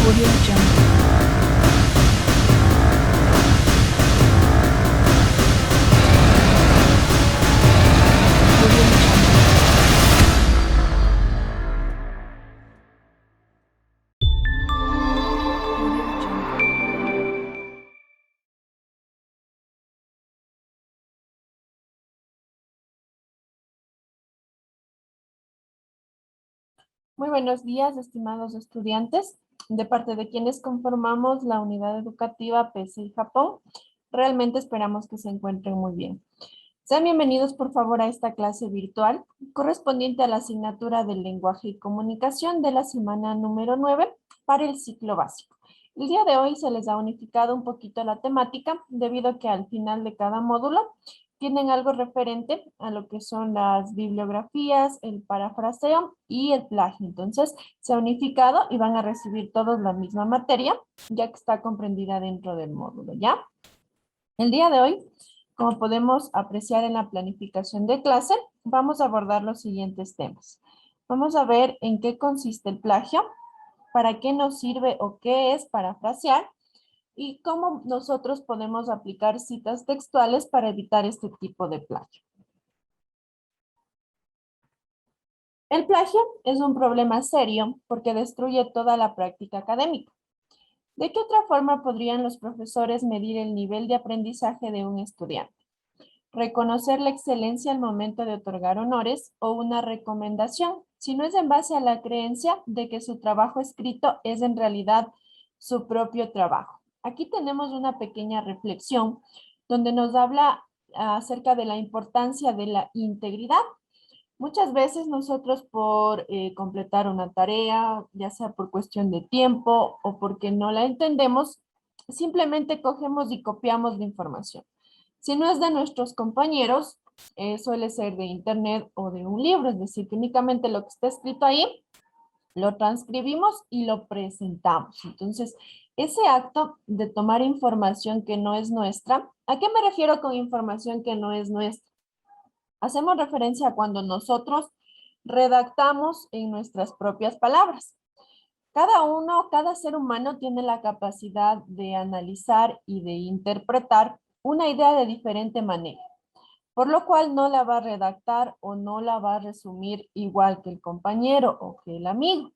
Audio Jungle. Audio Jungle. Audio Jungle. Muy buenos días, estimados estudiantes. De parte de quienes conformamos la unidad educativa PSI Japón, realmente esperamos que se encuentren muy bien. Sean bienvenidos, por favor, a esta clase virtual correspondiente a la asignatura del lenguaje y comunicación de la semana número 9 para el ciclo básico. El día de hoy se les ha unificado un poquito la temática debido a que al final de cada módulo tienen algo referente a lo que son las bibliografías, el parafraseo y el plagio. Entonces, se ha unificado y van a recibir todos la misma materia, ya que está comprendida dentro del módulo, ¿ya? El día de hoy, como podemos apreciar en la planificación de clase, vamos a abordar los siguientes temas. Vamos a ver en qué consiste el plagio, para qué nos sirve o qué es parafrasear, y cómo nosotros podemos aplicar citas textuales para evitar este tipo de plagio. El plagio es un problema serio porque destruye toda la práctica académica. ¿De qué otra forma podrían los profesores medir el nivel de aprendizaje de un estudiante? Reconocer la excelencia al momento de otorgar honores o una recomendación, si no es en base a la creencia de que su trabajo escrito es en realidad su propio trabajo. Aquí tenemos una pequeña reflexión donde nos habla acerca de la importancia de la integridad. Muchas veces nosotros por completar una tarea, ya sea por cuestión de tiempo o porque no la entendemos, simplemente cogemos y copiamos la información. Si no es de nuestros compañeros, suele ser de internet o de un libro, es decir, que únicamente lo que está escrito ahí lo transcribimos y lo presentamos. Entonces, ese acto de tomar información que no es nuestra, ¿a qué me refiero con información que no es nuestra? Hacemos referencia a cuando nosotros redactamos en nuestras propias palabras. Cada ser humano tiene la capacidad de analizar y de interpretar una idea de diferente manera, por lo cual no la va a redactar o no la va a resumir igual que el compañero o que el amigo.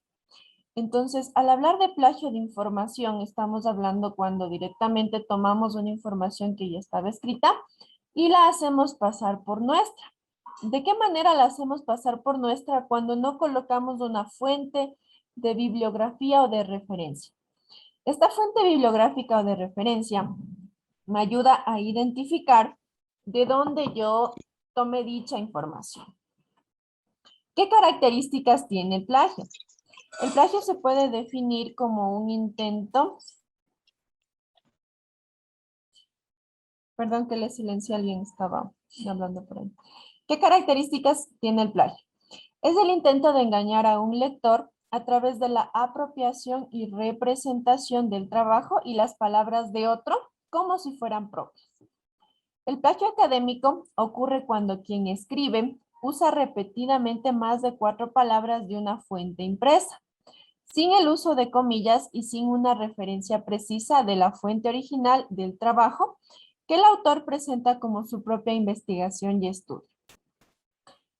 Entonces, al hablar de plagio de información, estamos hablando cuando directamente tomamos una información que ya estaba escrita y la hacemos pasar por nuestra. ¿De qué manera la hacemos pasar por nuestra cuando no colocamos una fuente de bibliografía o de referencia? Esta fuente bibliográfica o de referencia me ayuda a identificar de dónde yo tomé dicha información. ¿Qué características tiene el plagio? El plagio se puede definir como un intento. Perdón que le silencié a alguien, estaba hablando por ahí. ¿Qué características tiene el plagio? Es el intento de engañar a un lector a través de la apropiación y representación del trabajo y las palabras de otro como si fueran propias. El plagio académico ocurre cuando quien escribe usa repetidamente más de 4 palabras de una fuente impresa, sin el uso de comillas y sin una referencia precisa de la fuente original del trabajo que el autor presenta como su propia investigación y estudio.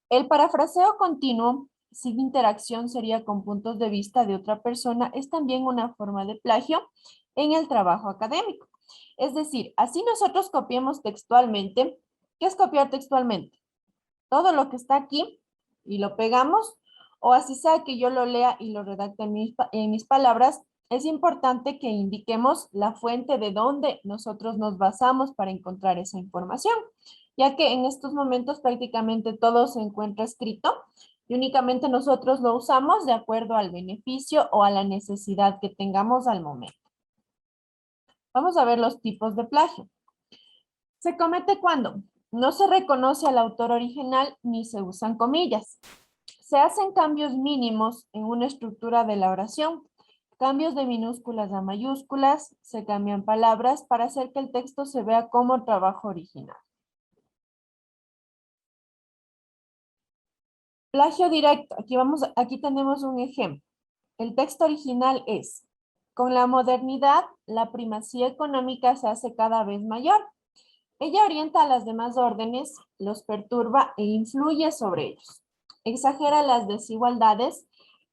El parafraseo continuo, sin interacción sería con puntos de vista de otra persona, es también una forma de plagio en el trabajo académico. Es decir, así nosotros copiemos textualmente. ¿Qué es copiar textualmente? Todo lo que está aquí y lo pegamos, o así sea que yo lo lea y lo redacte en mis palabras, es importante que indiquemos la fuente de donde nosotros nos basamos para encontrar esa información, ya que en estos momentos prácticamente todo se encuentra escrito y únicamente nosotros lo usamos de acuerdo al beneficio o a la necesidad que tengamos al momento. Vamos a ver los tipos de plagio. Se comete cuando no se reconoce al autor original ni se usan comillas. Se hacen cambios mínimos en una estructura de la oración, cambios de minúsculas a mayúsculas, se cambian palabras para hacer que el texto se vea como trabajo original. Plagio directo. Aquí tenemos un ejemplo. El texto original es: Con la modernidad, la primacía económica se hace cada vez mayor. Ella orienta a las demás órdenes, los perturba e influye sobre ellos. Exagera las desigualdades,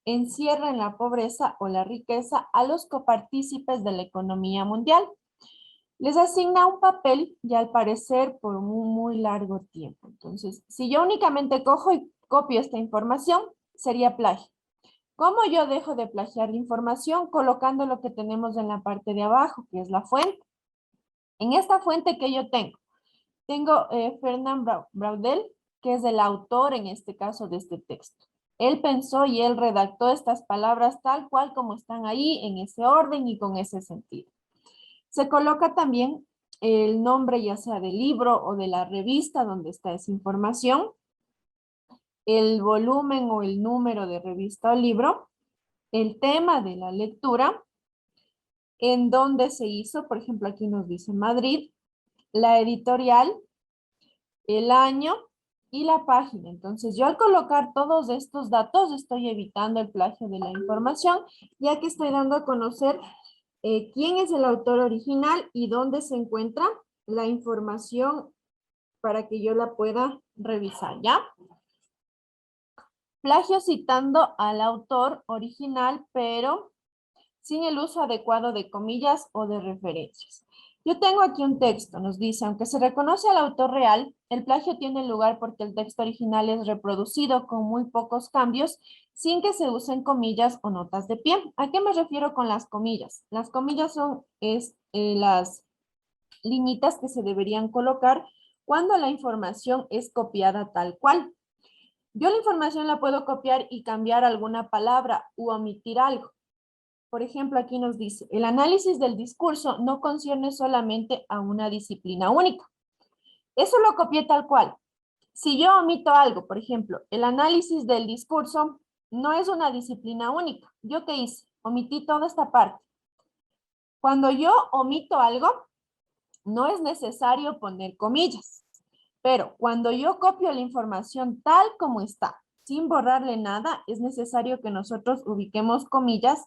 encierra en la pobreza o la riqueza a los copartícipes de la economía mundial. Les asigna un papel y al parecer por un muy largo tiempo. Entonces, si yo únicamente cojo y copio esta información, sería plagio. ¿Cómo yo dejo de plagiar la información? Colocando lo que tenemos en la parte de abajo, que es la fuente. En esta fuente que yo tengo Fernand Braudel, que es el autor en este caso de este texto. Él pensó y él redactó estas palabras tal cual como están ahí, en ese orden y con ese sentido. Se coloca también el nombre ya sea del libro o de la revista donde está esa información, el volumen o el número de revista o libro, el tema de la lectura, en dónde se hizo, por ejemplo, aquí nos dice Madrid, la editorial, el año y la página. Entonces, yo al colocar todos estos datos estoy evitando el plagio de la información, ya que estoy dando a conocer quién es el autor original y dónde se encuentra la información para que yo la pueda revisar, ¿ya? Plagio citando al autor original, pero sin el uso adecuado de comillas o de referencias. Yo tengo aquí un texto, nos dice, aunque se reconoce al autor real, el plagio tiene lugar porque el texto original es reproducido con muy pocos cambios sin que se usen comillas o notas de pie. ¿A qué me refiero con las comillas? Las comillas son las liñitas que se deberían colocar cuando la información es copiada tal cual. Yo la información la puedo copiar y cambiar alguna palabra u omitir algo. Por ejemplo, aquí nos dice, el análisis del discurso no concierne solamente a una disciplina única. Eso lo copié tal cual. Si yo omito algo, por ejemplo, el análisis del discurso no es una disciplina única. ¿Yo qué hice? Omití toda esta parte. Cuando yo omito algo, no es necesario poner comillas. Pero cuando yo copio la información tal como está, sin borrarle nada, es necesario que nosotros ubiquemos comillas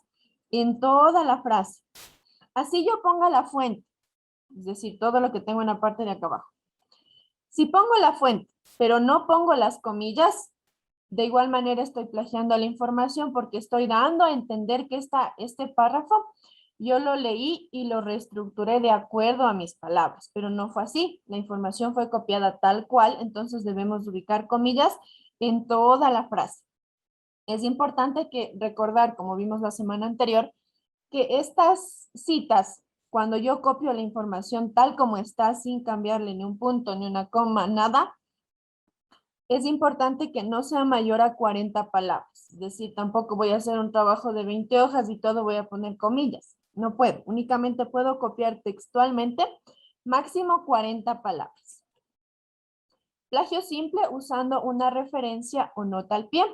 en toda la frase. Así yo ponga la fuente, es decir, todo lo que tengo en la parte de acá abajo. Si pongo la fuente, pero no pongo las comillas, de igual manera estoy plagiando la información porque estoy dando a entender que este párrafo yo lo leí y lo reestructuré de acuerdo a mis palabras, pero no fue así. La información fue copiada tal cual, entonces debemos ubicar comillas en toda la frase. Es importante que recordar, como vimos la semana anterior, que estas citas, cuando yo copio la información tal como está, sin cambiarle ni un punto, ni una coma, nada, es importante que no sea mayor a 40 palabras. Es decir, tampoco voy a hacer un trabajo de 20 hojas y todo voy a poner comillas. No puedo, únicamente puedo copiar textualmente máximo 40 palabras. Plagio simple usando una referencia o nota al pie.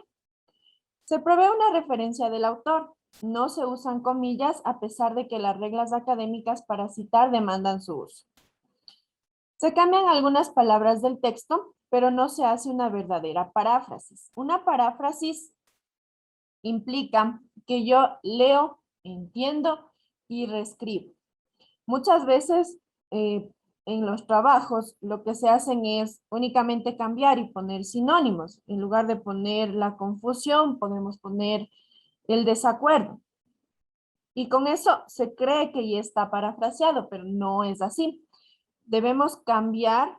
Se provee una referencia del autor. No se usan comillas a pesar de que las reglas académicas para citar demandan su uso. Se cambian algunas palabras del texto, pero no se hace una verdadera paráfrasis. Una paráfrasis implica que yo leo, entiendo y reescribo. Muchas veces en los trabajos lo que se hacen es únicamente cambiar y poner sinónimos. En lugar de poner la confusión, podemos poner el desacuerdo. Y con eso se cree que ya está parafraseado, pero no es así. Debemos cambiar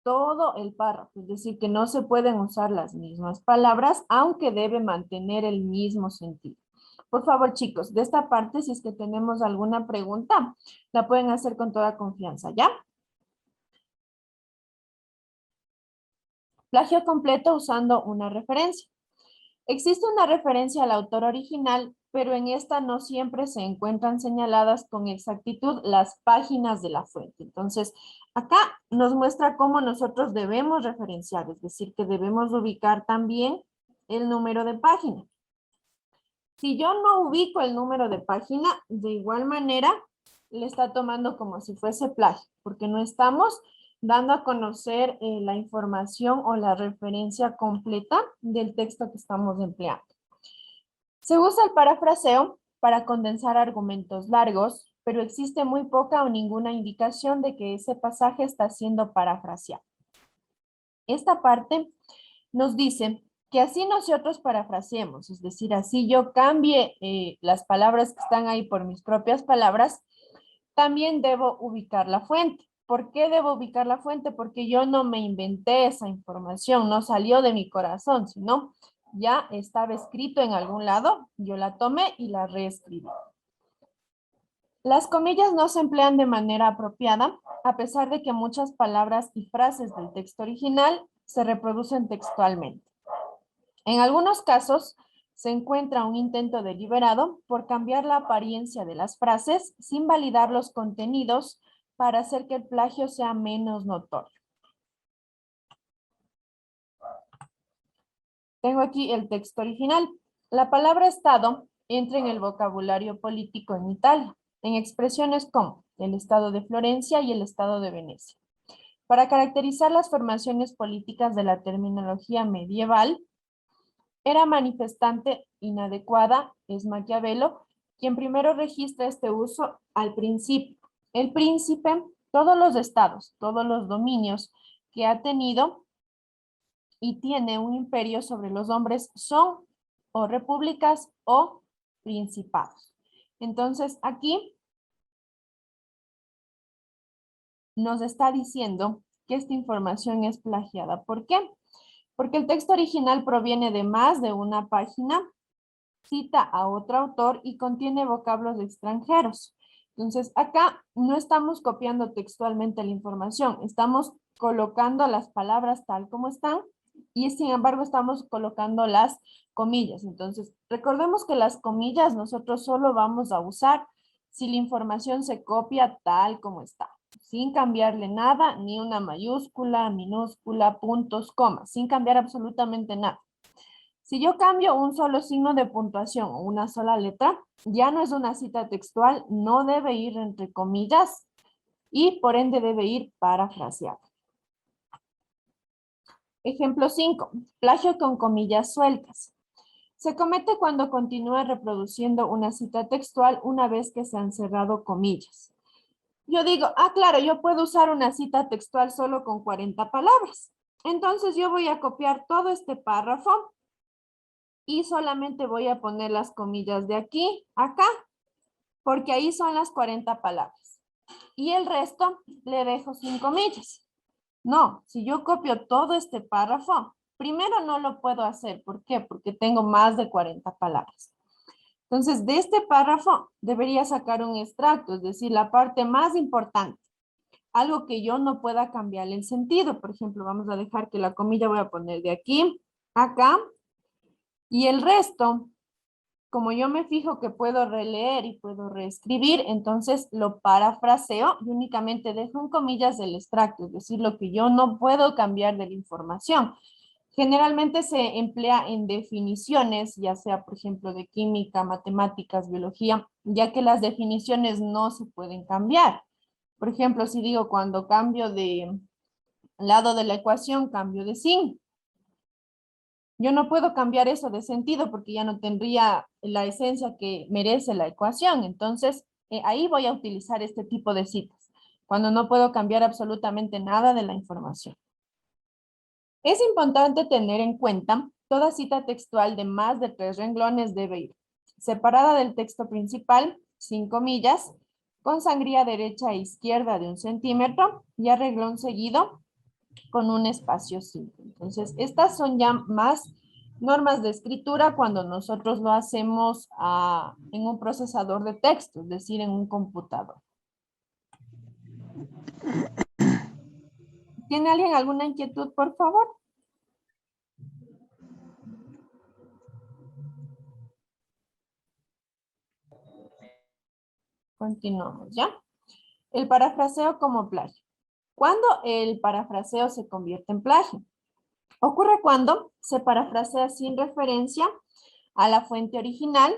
todo el párrafo, es decir, que no se pueden usar las mismas palabras, aunque debe mantener el mismo sentido. Por favor, chicos, de esta parte, si es que tenemos alguna pregunta, la pueden hacer con toda confianza, ¿ya? Plagio completo usando una referencia. Existe una referencia al autor original, pero en esta no siempre se encuentran señaladas con exactitud las páginas de la fuente. Entonces, acá nos muestra cómo nosotros debemos referenciar, es decir, que debemos ubicar también el número de página. Si yo no ubico el número de página, de igual manera le está tomando como si fuese plagio, porque no estamos dando a conocer la información o la referencia completa del texto que estamos empleando. Se usa el parafraseo para condensar argumentos largos, pero existe muy poca o ninguna indicación de que ese pasaje está siendo parafraseado. Esta parte nos dice que así nosotros parafraseemos, es decir, así yo cambie las palabras que están ahí por mis propias palabras, también debo ubicar la fuente. ¿Por qué debo ubicar la fuente? Porque yo no me inventé esa información, no salió de mi corazón, sino ya estaba escrito en algún lado, yo la tomé y la reescribí. Las comillas no se emplean de manera apropiada, a pesar de que muchas palabras y frases del texto original se reproducen textualmente. En algunos casos, se encuentra un intento deliberado por cambiar la apariencia de las frases sin validar los contenidos para hacer que el plagio sea menos notorio. Tengo aquí el texto original. La palabra Estado entra en el vocabulario político en Italia, en expresiones como el Estado de Florencia y el Estado de Venecia. Para caracterizar las formaciones políticas de la terminología medieval, era manifestante inadecuada, es Maquiavelo, quien primero registra este uso al principio. El príncipe, todos los estados, todos los dominios que ha tenido y tiene un imperio sobre los hombres son o repúblicas o principados. Entonces, aquí nos está diciendo que esta información es plagiada. ¿Por qué? Porque el texto original proviene de más de una página, cita a otro autor y contiene vocablos extranjeros. Entonces, acá no estamos copiando textualmente la información, estamos colocando las palabras tal como están y sin embargo estamos colocando las comillas. Entonces, recordemos que las comillas nosotros solo vamos a usar si la información se copia tal como está, sin cambiarle nada, ni una mayúscula, minúscula, puntos, comas, sin cambiar absolutamente nada. Si yo cambio un solo signo de puntuación o una sola letra, ya no es una cita textual, no debe ir entre comillas y por ende debe ir parafraseado. Ejemplo 5. Plagio con comillas sueltas. Se comete cuando continúa reproduciendo una cita textual una vez que se han cerrado comillas. Yo digo, claro, yo puedo usar una cita textual solo con 40 palabras. Entonces yo voy a copiar todo este párrafo y solamente voy a poner las comillas de aquí a acá, porque ahí son las 40 palabras. Y el resto le dejo sin comillas. No, si yo copio todo este párrafo, primero no lo puedo hacer. ¿Por qué? Porque tengo más de 40 palabras. Entonces, de este párrafo debería sacar un extracto, es decir, la parte más importante. Algo que yo no pueda cambiarle el sentido. Por ejemplo, vamos a dejar que la comilla voy a poner de aquí a acá. Y el resto, como yo me fijo que puedo releer y puedo reescribir, entonces lo parafraseo y únicamente dejo en comillas el extracto, es decir, lo que yo no puedo cambiar de la información. Generalmente se emplea en definiciones, ya sea, por ejemplo, de química, matemáticas, biología, ya que las definiciones no se pueden cambiar. Por ejemplo, si digo cuando cambio de lado de la ecuación, cambio de signo. Yo no puedo cambiar eso de sentido porque ya no tendría la esencia que merece la ecuación. Entonces, ahí voy a utilizar este tipo de citas, cuando no puedo cambiar absolutamente nada de la información. Es importante tener en cuenta, toda cita textual de más de 3 renglones debe ir separada del texto principal, sin comillas, con sangría derecha e izquierda de 1 centímetro y a renglón seguido con un espacio simple. Entonces, estas son ya más normas de escritura cuando nosotros lo hacemos en un procesador de texto, es decir, en un computador. ¿Tiene alguien alguna inquietud, por favor? Continuamos, ¿ya? El parafraseo como plagio. ¿Cuándo el parafraseo se convierte en plagio? Ocurre cuando se parafrasea sin referencia a la fuente original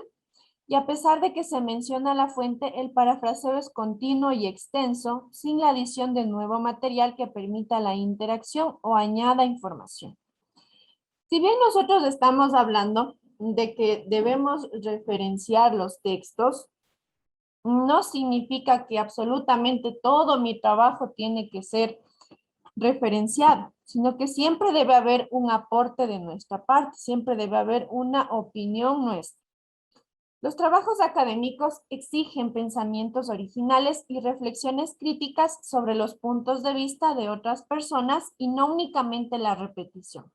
y a pesar de que se menciona la fuente, el parafraseo es continuo y extenso sin la adición de nuevo material que permita la interacción o añada información. Si bien nosotros estamos hablando de que debemos referenciar los textos no significa que absolutamente todo mi trabajo tiene que ser referenciado, sino que siempre debe haber un aporte de nuestra parte, siempre debe haber una opinión nuestra. Los trabajos académicos exigen pensamientos originales y reflexiones críticas sobre los puntos de vista de otras personas y no únicamente la repetición.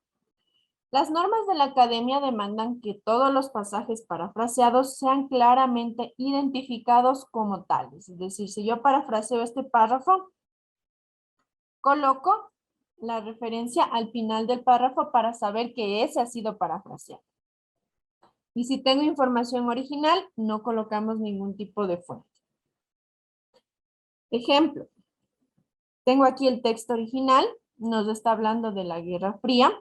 Las normas de la academia demandan que todos los pasajes parafraseados sean claramente identificados como tales. Es decir, si yo parafraseo este párrafo, coloco la referencia al final del párrafo para saber que ese ha sido parafraseado. Y si tengo información original, no colocamos ningún tipo de fuente. Ejemplo, tengo aquí el texto original, nos está hablando de la Guerra Fría,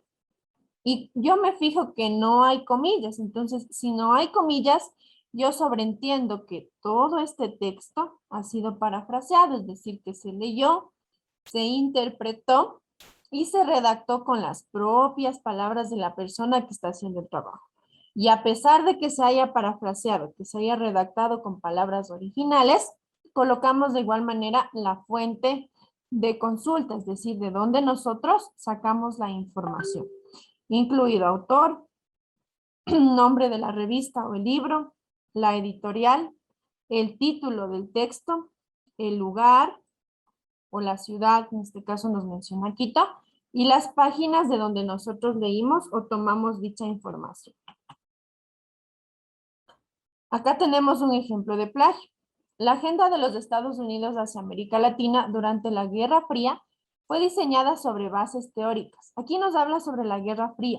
y yo me fijo que no hay comillas. Entonces, si no hay comillas, yo sobreentiendo que todo este texto ha sido parafraseado, es decir, que se leyó, se interpretó y se redactó con las propias palabras de la persona que está haciendo el trabajo. Y a pesar de que se haya parafraseado, que se haya redactado con palabras originales, colocamos de igual manera la fuente de consulta, es decir, de dónde nosotros sacamos la información, incluido autor, nombre de la revista o el libro, la editorial, el título del texto, el lugar o la ciudad, en este caso nos menciona Quito, y las páginas de donde nosotros leímos o tomamos dicha información. Acá tenemos un ejemplo de plagio. La agenda de los Estados Unidos hacia América Latina durante la Guerra Fría fue diseñada sobre bases teóricas. Aquí nos habla sobre la Guerra Fría.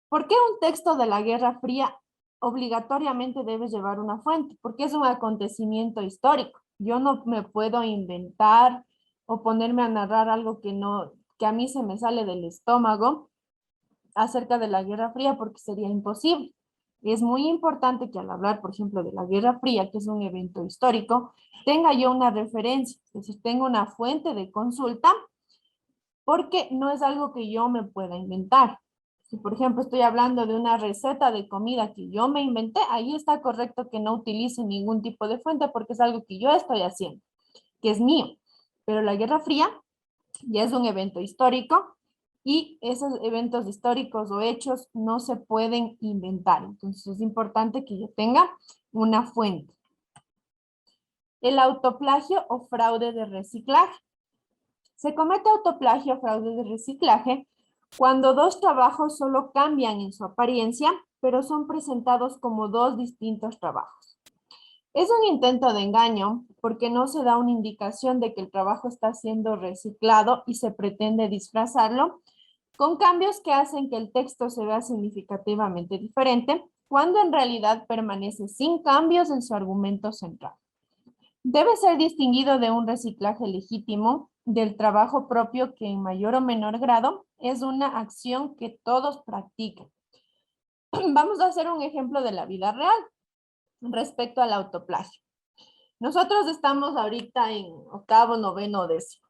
¿Por qué un texto de la Guerra Fría obligatoriamente debe llevar una fuente? Porque es un acontecimiento histórico. Yo no me puedo inventar o ponerme a narrar algo que a mí se me sale del estómago acerca de la Guerra Fría porque sería imposible. Es muy importante que al hablar, por ejemplo, de la Guerra Fría, que es un evento histórico, tenga yo una referencia, es decir, tenga una fuente de consulta, porque no es algo que yo me pueda inventar. Si, por ejemplo, estoy hablando de una receta de comida que yo me inventé, ahí está correcto que no utilice ningún tipo de fuente porque es algo que yo estoy haciendo, que es mío. Pero la Guerra Fría ya es un evento histórico y esos eventos históricos o hechos no se pueden inventar. Entonces es importante que yo tenga una fuente. El autoplagio o fraude de reciclaje. Se comete autoplagio o fraude de reciclaje cuando dos trabajos solo cambian en su apariencia, pero son presentados como dos distintos trabajos. Es un intento de engaño porque no se da una indicación de que el trabajo está siendo reciclado y se pretende disfrazarlo con cambios que hacen que el texto se vea significativamente diferente, cuando en realidad permanece sin cambios en su argumento central. Debe ser distinguido de un reciclaje legítimo del trabajo propio que en mayor o menor grado es una acción que todos practican. Vamos a hacer un ejemplo de la vida real respecto al autoplagio. Nosotros estamos ahorita en octavo, noveno, décimo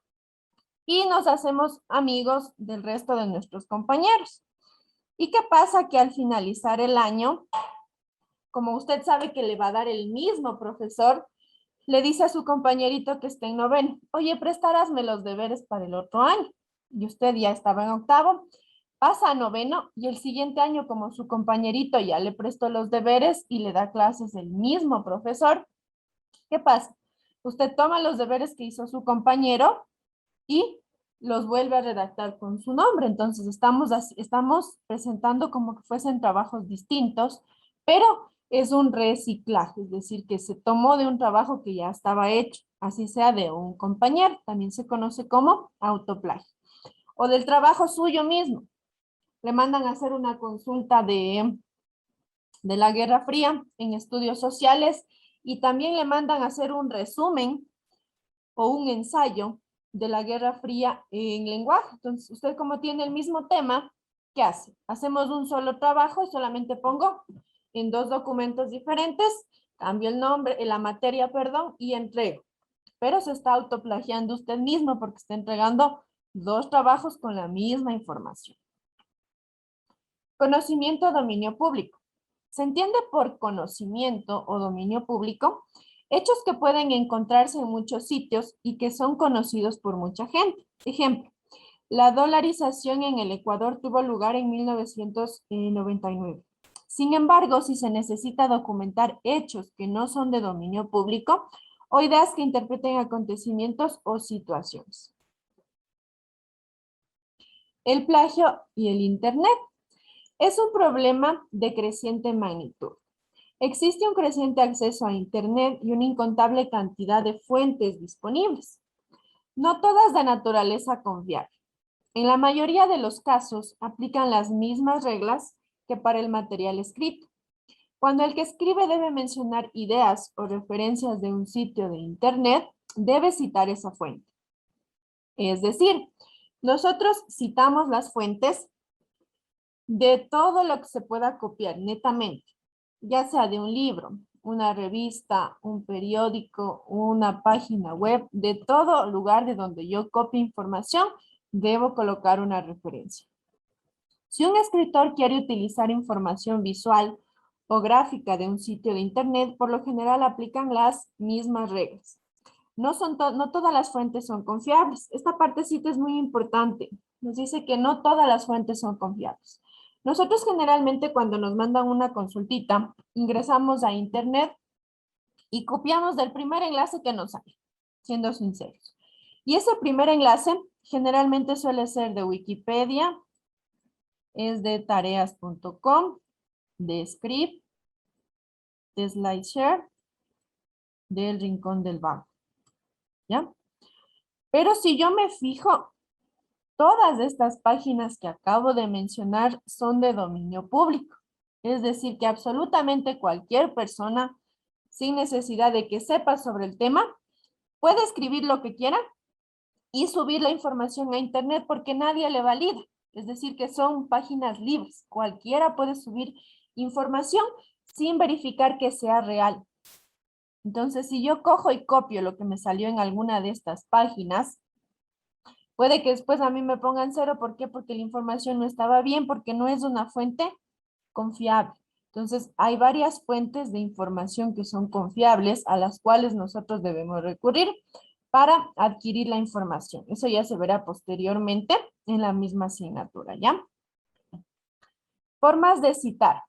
y nos hacemos amigos del resto de nuestros compañeros. ¿Y qué pasa? Que al finalizar el año, como usted sabe que le va a dar el mismo profesor, le dice a su compañerito que está en noveno, oye, prestarásme los deberes para el otro año. Y usted ya estaba en octavo, pasa a noveno y el siguiente año, como su compañerito ya le prestó los deberes y le da clases el mismo profesor, ¿qué pasa? Usted toma los deberes que hizo su compañero y los vuelve a redactar con su nombre. Entonces estamos presentando como que fuesen trabajos distintos, pero es un reciclaje, es decir, que se tomó de un trabajo que ya estaba hecho, así sea de un compañero, también se conoce como autoplagio. O del trabajo suyo mismo, le mandan a hacer una consulta de la Guerra Fría en estudios sociales y también le mandan a hacer un resumen o un ensayo de la Guerra Fría en lenguaje. Entonces, usted como tiene el mismo tema, ¿qué hace? Hacemos un solo trabajo y solamente pongo en dos documentos diferentes, cambio el nombre, la materia, perdón, y entrego. Pero se está autoplagiando usted mismo porque está entregando dos trabajos con la misma información. Conocimiento o dominio público. Se entiende por conocimiento o dominio público hechos que pueden encontrarse en muchos sitios y que son conocidos por mucha gente. Ejemplo, la dolarización en el Ecuador tuvo lugar en 1999. Sin embargo, si se necesita documentar hechos que no son de dominio público o ideas que interpreten acontecimientos o situaciones. El plagio y el Internet es un problema de creciente magnitud. Existe un creciente acceso a Internet y una incontable cantidad de fuentes disponibles, no todas de naturaleza confiable. En la mayoría de los casos, aplican las mismas reglas que para el material escrito. Cuando el que escribe debe mencionar ideas o referencias de un sitio de Internet, debe citar esa fuente. Es decir, nosotros citamos las fuentes de todo lo que se pueda copiar netamente, ya sea de un libro, una revista, un periódico, una página web, de todo lugar de donde yo copie información, debo colocar una referencia. Si un escritor quiere utilizar información visual o gráfica de un sitio de Internet, por lo general aplican las mismas reglas. No todas las fuentes son confiables. Esta partecita es muy importante. Nos dice que no todas las fuentes son confiables. Nosotros generalmente cuando nos mandan una consultita, ingresamos a Internet y copiamos del primer enlace que nos sale, siendo sinceros. Y ese primer enlace generalmente suele ser de Wikipedia, es de tareas.com, de Script, de SlideShare, del Rincón del Vago, ¿ya? Pero si yo me fijo, todas estas páginas que acabo de mencionar son de dominio público. Es decir, que absolutamente cualquier persona, sin necesidad de que sepa sobre el tema, puede escribir lo que quiera y subir la información a Internet porque nadie le valida. Es decir, que son páginas libres. Cualquiera puede subir información sin verificar que sea real. Entonces, si yo cojo y copio lo que me salió en alguna de estas páginas, puede que después a mí me pongan cero. ¿Por qué? Porque la información no estaba bien, porque no es una fuente confiable. Entonces, hay varias fuentes de información que son confiables a las cuales nosotros debemos recurrir para adquirir la información. Eso ya se verá posteriormente en la misma asignatura, ¿ya? Formas de citar.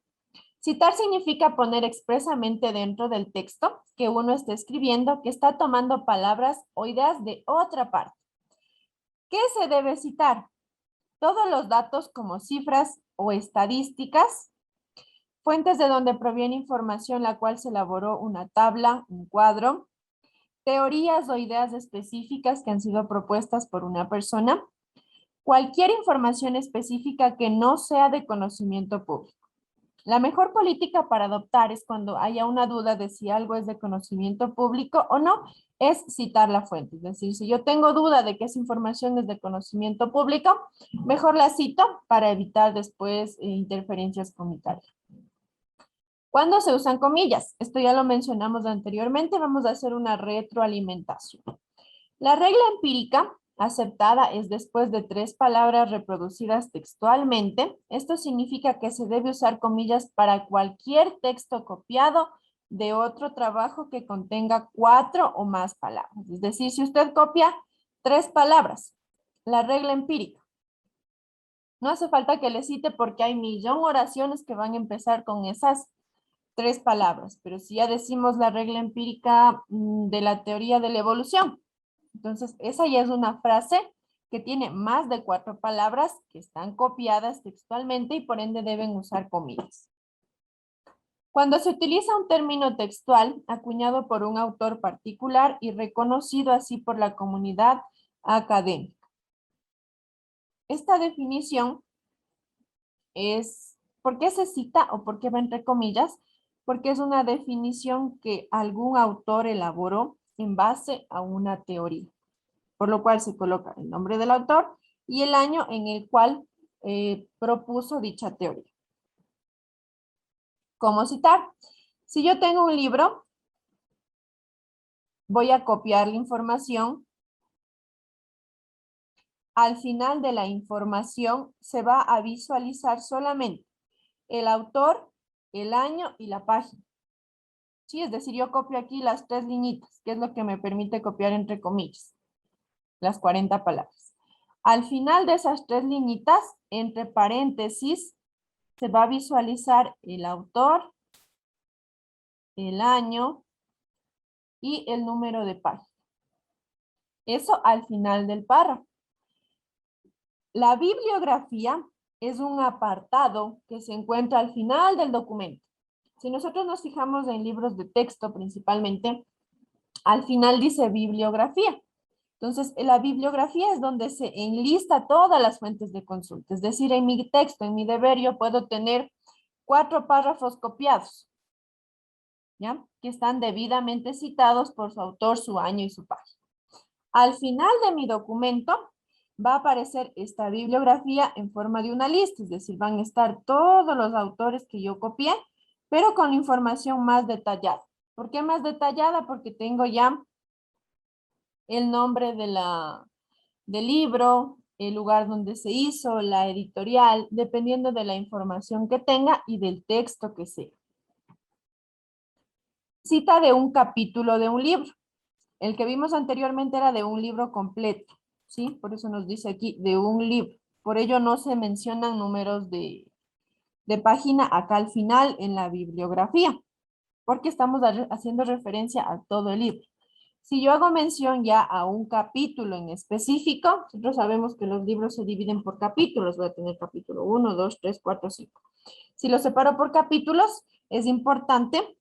Citar significa poner expresamente dentro del texto que uno está escribiendo que está tomando palabras o ideas de otra parte. ¿Qué se debe citar? Todos los datos como cifras o estadísticas, fuentes de donde proviene información la cual se elaboró una tabla, un cuadro, teorías o ideas específicas que han sido propuestas por una persona, cualquier información específica que no sea de conocimiento público. La mejor política para adoptar es cuando haya una duda de si algo es de conocimiento público o no, es citar la fuente. Es decir, si yo tengo duda de que esa información es de conocimiento público, mejor la cito para evitar después interferencias con mi tarea. ¿Cuándo se usan comillas? Esto ya lo mencionamos anteriormente, vamos a hacer una retroalimentación. La regla empírica aceptada es después de 3 palabras reproducidas textualmente. Esto significa que se debe usar comillas para cualquier texto copiado de otro trabajo que contenga 4 o más palabras. Es decir, si usted copia 3 palabras, la regla empírica. No hace falta que le cite porque hay millón de oraciones que van a empezar con esas 3 palabras, pero si ya decimos la regla empírica de la teoría de la evolución, entonces esa ya es una frase que tiene más de 4 palabras que están copiadas textualmente y por ende deben usar comillas. Cuando se utiliza un término textual acuñado por un autor particular y reconocido así por la comunidad académica. Esta definición es, ¿por qué se cita o por qué va entre comillas? Porque es una definición que algún autor elaboró en base a una teoría, por lo cual se coloca el nombre del autor y el año en el cual propuso dicha teoría. ¿Cómo citar? Si yo tengo un libro, voy a copiar la información. Al final de la información se va a visualizar solamente el autor, el año y la página. Sí, es decir, yo copio aquí las 3 liñitas, que es lo que me permite copiar entre comillas, las 40 palabras. Al final de esas 3 liñitas, entre paréntesis, se va a visualizar el autor, el año y el número de página. Eso al final del párrafo. La bibliografía es un apartado que se encuentra al final del documento. Si nosotros nos fijamos en libros de texto principalmente, al final dice bibliografía. Entonces, la bibliografía es donde se enlista todas las fuentes de consulta. Es decir, en mi texto, en mi deber, yo puedo tener 4 párrafos copiados, ¿ya? Que están debidamente citados por su autor, su año y su página. Al final de mi documento va a aparecer esta bibliografía en forma de una lista, es decir, van a estar todos los autores que yo copié, pero con información más detallada. ¿Por qué más detallada? Porque tengo ya el nombre del libro, el lugar donde se hizo, la editorial, dependiendo de la información que tenga y del texto que sea. Cita de un capítulo de un libro. El que vimos anteriormente era de un libro completo, ¿sí? Por eso nos dice aquí de un libro. Por ello no se mencionan números de página acá al final en la bibliografía, porque estamos haciendo referencia a todo el libro. Si yo hago mención ya a un capítulo en específico, nosotros sabemos que los libros se dividen por capítulos. Voy a tener capítulo 1, 2, 3, 4, 5. Si los separo por capítulos, es importante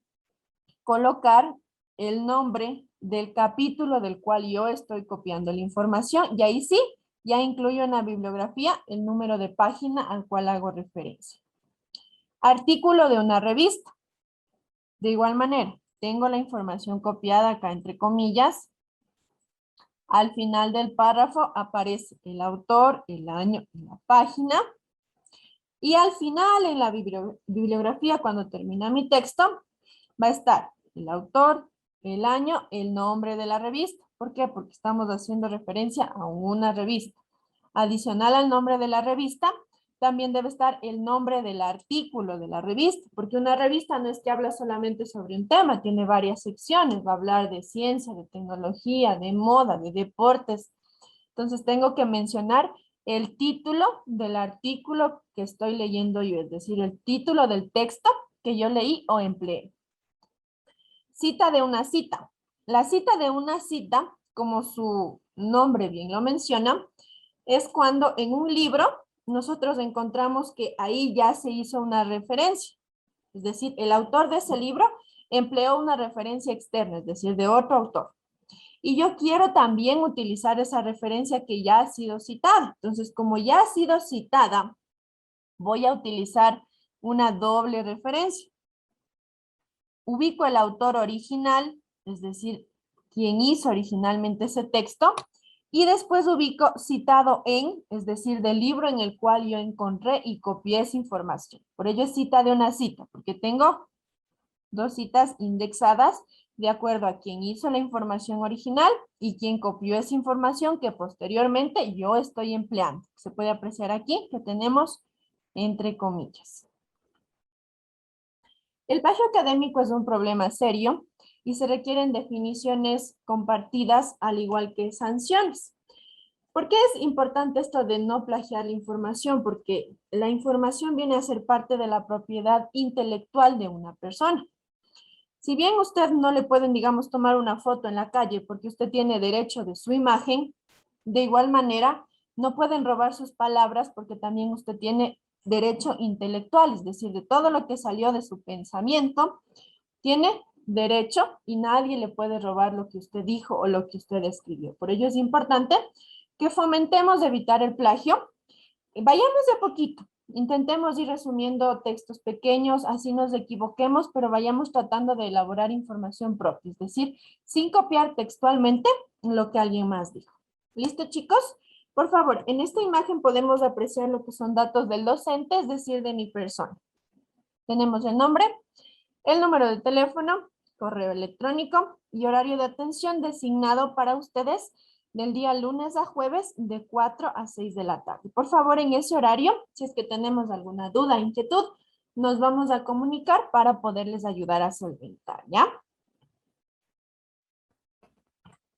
colocar el nombre del capítulo del cual yo estoy copiando la información y ahí sí, ya incluyo en la bibliografía el número de página al cual hago referencia. Artículo de una revista. De igual manera, tengo la información copiada acá entre comillas. Al final del párrafo aparece el autor, el año y la página. Y al final en la bibliografía, cuando termina mi texto, va a estar el autor, el año, el nombre de la revista. ¿Por qué? Porque estamos haciendo referencia a una revista. Adicional al nombre de la revista, también debe estar el nombre del artículo de la revista, porque una revista no es que habla solamente sobre un tema, tiene varias secciones, va a hablar de ciencia, de tecnología, de moda, de deportes. Entonces tengo que mencionar el título del artículo que estoy leyendo yo, es decir, el título del texto que yo leí o empleé. Cita de una cita. La cita de una cita, como su nombre bien lo menciona, es cuando en un libro nosotros encontramos que ahí ya se hizo una referencia. Es decir, el autor de ese libro empleó una referencia externa, es decir, de otro autor. Y yo quiero también utilizar esa referencia que ya ha sido citada. Entonces, como ya ha sido citada, voy a utilizar una doble referencia. Ubico el autor original, es decir, quien hizo originalmente ese texto, y después ubico citado en, es decir, del libro en el cual yo encontré y copié esa información. Por ello es cita de una cita, porque tengo 2 citas indexadas de acuerdo a quien hizo la información original y quien copió esa información que posteriormente yo estoy empleando. Se puede apreciar aquí que tenemos entre comillas. El plagio académico es un problema serio y se requieren definiciones compartidas al igual que sanciones. ¿Por qué es importante esto de no plagiar la información? Porque la información viene a ser parte de la propiedad intelectual de una persona. Si bien usted no le pueden, digamos, tomar una foto en la calle porque usted tiene derecho de su imagen, de igual manera, no pueden robar sus palabras porque también usted tiene derecho intelectual, es decir, de todo lo que salió de su pensamiento, tiene derecho y nadie le puede robar lo que usted dijo o lo que usted escribió. Por ello es importante que fomentemos evitar el plagio. Vayamos de a poquito. Intentemos ir resumiendo textos pequeños, así nos equivoquemos, pero vayamos tratando de elaborar información propia, es decir, sin copiar textualmente lo que alguien más dijo. ¿Listo, chicos? Por favor, en esta imagen podemos apreciar lo que son datos del docente, es decir, de mi persona. Tenemos el nombre, el número de teléfono, correo electrónico y horario de atención designado para ustedes del día lunes a jueves de 4 a 6 de la tarde. Por favor, en ese horario, si es que tenemos alguna duda, inquietud, nos vamos a comunicar para poderles ayudar a solventar, ¿ya?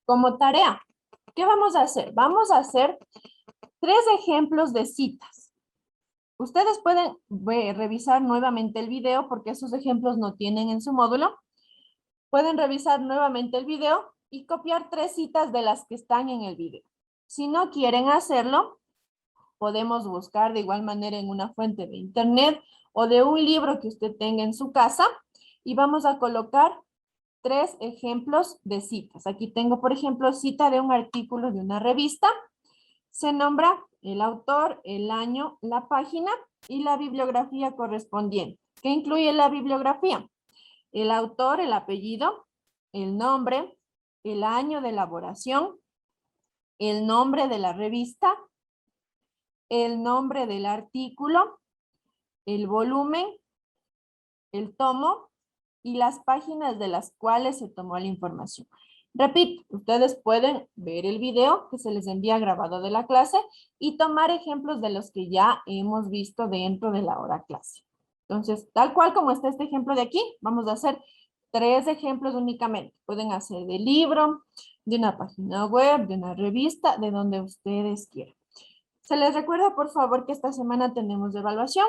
Como tarea, ¿qué vamos a hacer? Vamos a hacer 3 ejemplos de citas. Ustedes pueden revisar nuevamente el video porque esos ejemplos no tienen en su módulo. Pueden revisar nuevamente el video y copiar 3 citas de las que están en el video. Si no quieren hacerlo, podemos buscar de igual manera en una fuente de internet o de un libro que usted tenga en su casa y vamos a colocar 3 ejemplos de citas. Aquí tengo, por ejemplo, cita de un artículo de una revista. Se nombra el autor, el año, la página y la bibliografía correspondiente. ¿Qué incluye la bibliografía? El autor, el apellido, el nombre, el año de elaboración, el nombre de la revista, el nombre del artículo, el volumen, el tomo y las páginas de las cuales se tomó la información. Repito, ustedes pueden ver el video que se les envía grabado de la clase y tomar ejemplos de los que ya hemos visto dentro de la hora clase. Entonces, tal cual como está este ejemplo de aquí, vamos a hacer 3 ejemplos únicamente. Pueden hacer de libro, de una página web, de una revista, de donde ustedes quieran. Se les recuerda, por favor, que esta semana tenemos evaluación.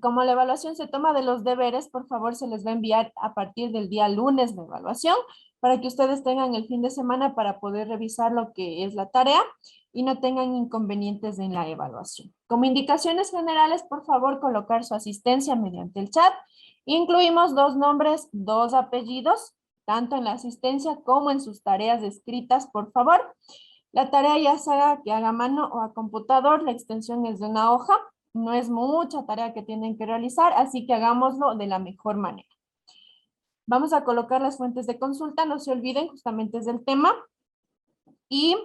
Como la evaluación se toma de los deberes, por favor, se les va a enviar a partir del día lunes la evaluación para que ustedes tengan el fin de semana para poder revisar lo que es la tarea y no tengan inconvenientes en la evaluación. Como indicaciones generales, por favor, colocar su asistencia mediante el chat. Incluimos 2 nombres, 2 apellidos, tanto en la asistencia como en sus tareas escritas, por favor. La tarea ya sea que haga a mano o a computador, la extensión es de una hoja. No es mucha tarea que tienen que realizar, así que hagámoslo de la mejor manera. Vamos a colocar las fuentes de consulta, no se olviden, justamente es del tema. Y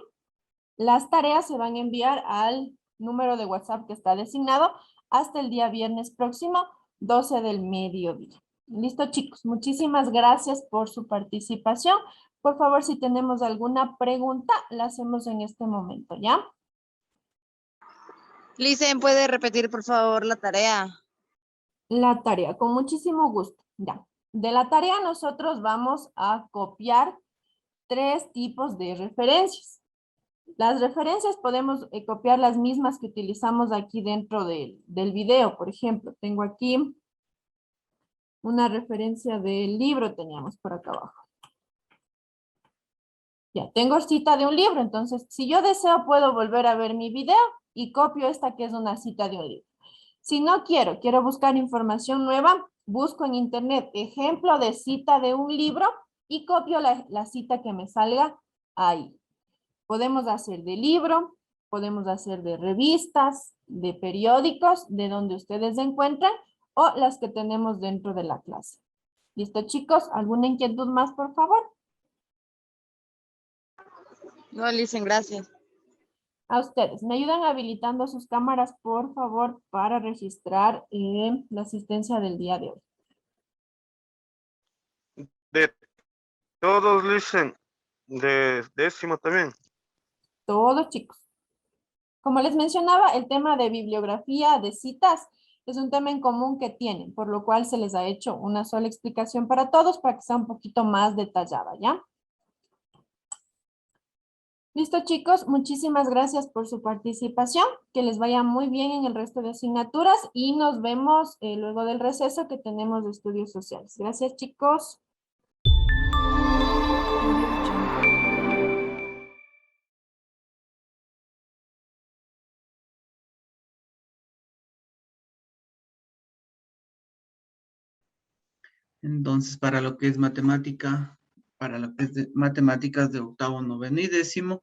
las tareas se van a enviar al número de WhatsApp que está designado hasta el día viernes próximo, 12 del mediodía. Listo, chicos. Muchísimas gracias por su participación. Por favor, si tenemos alguna pregunta, la hacemos en este momento, ¿ya? Licen, ¿puede repetir por favor la tarea? La tarea, con muchísimo gusto. Ya. De la tarea nosotros vamos a copiar 3 tipos de referencias. Las referencias podemos copiar las mismas que utilizamos aquí dentro del video. Por ejemplo, tengo aquí una referencia del libro, teníamos por acá abajo. Ya, tengo cita de un libro, entonces si yo deseo puedo volver a ver mi video y copio esta que es una cita de un libro. Si no quiero buscar información nueva, busco en internet ejemplo de cita de un libro y copio la cita que me salga ahí. Podemos hacer de libro, podemos hacer de revistas, de periódicos, de donde ustedes se encuentran o las que tenemos dentro de la clase. ¿Listo, chicos? ¿Alguna inquietud más, por favor? No, Licen, gracias. A ustedes, ¿me ayudan habilitando sus cámaras, por favor, para registrar la asistencia del día de hoy? De todos, listen, de décimo también. Todos, chicos. Como les mencionaba, el tema de bibliografía, de citas, es un tema en común que tienen, por lo cual se les ha hecho una sola explicación para todos para que sea un poquito más detallada, ¿ya? Listo, chicos, muchísimas gracias por su participación, que les vaya muy bien en el resto de asignaturas y nos vemos luego del receso que tenemos de estudios sociales. Gracias, chicos. Audio Jungle. Entonces, para lo que es matemática, para lo que es matemáticas de octavo, noveno y décimo,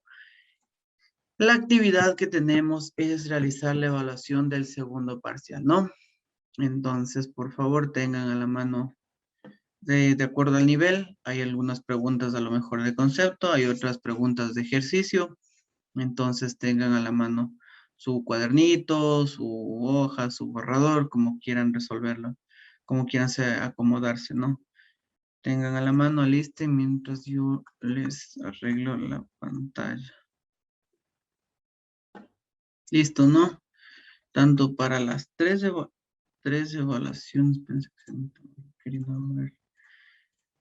la actividad que tenemos es realizar la evaluación del segundo parcial, ¿no? Entonces, por favor, tengan a la mano, de acuerdo al nivel, hay algunas preguntas a lo mejor de concepto, hay otras preguntas de ejercicio, entonces tengan a la mano su cuadernito, su hoja, su borrador, como quieran resolverlo, como quieran acomodarse, ¿no? Tengan a la mano, alisten mientras yo les arreglo la pantalla. Listo, ¿no? Tanto para las 3 3 evaluaciones, pensé que se me estaba queriendo ver.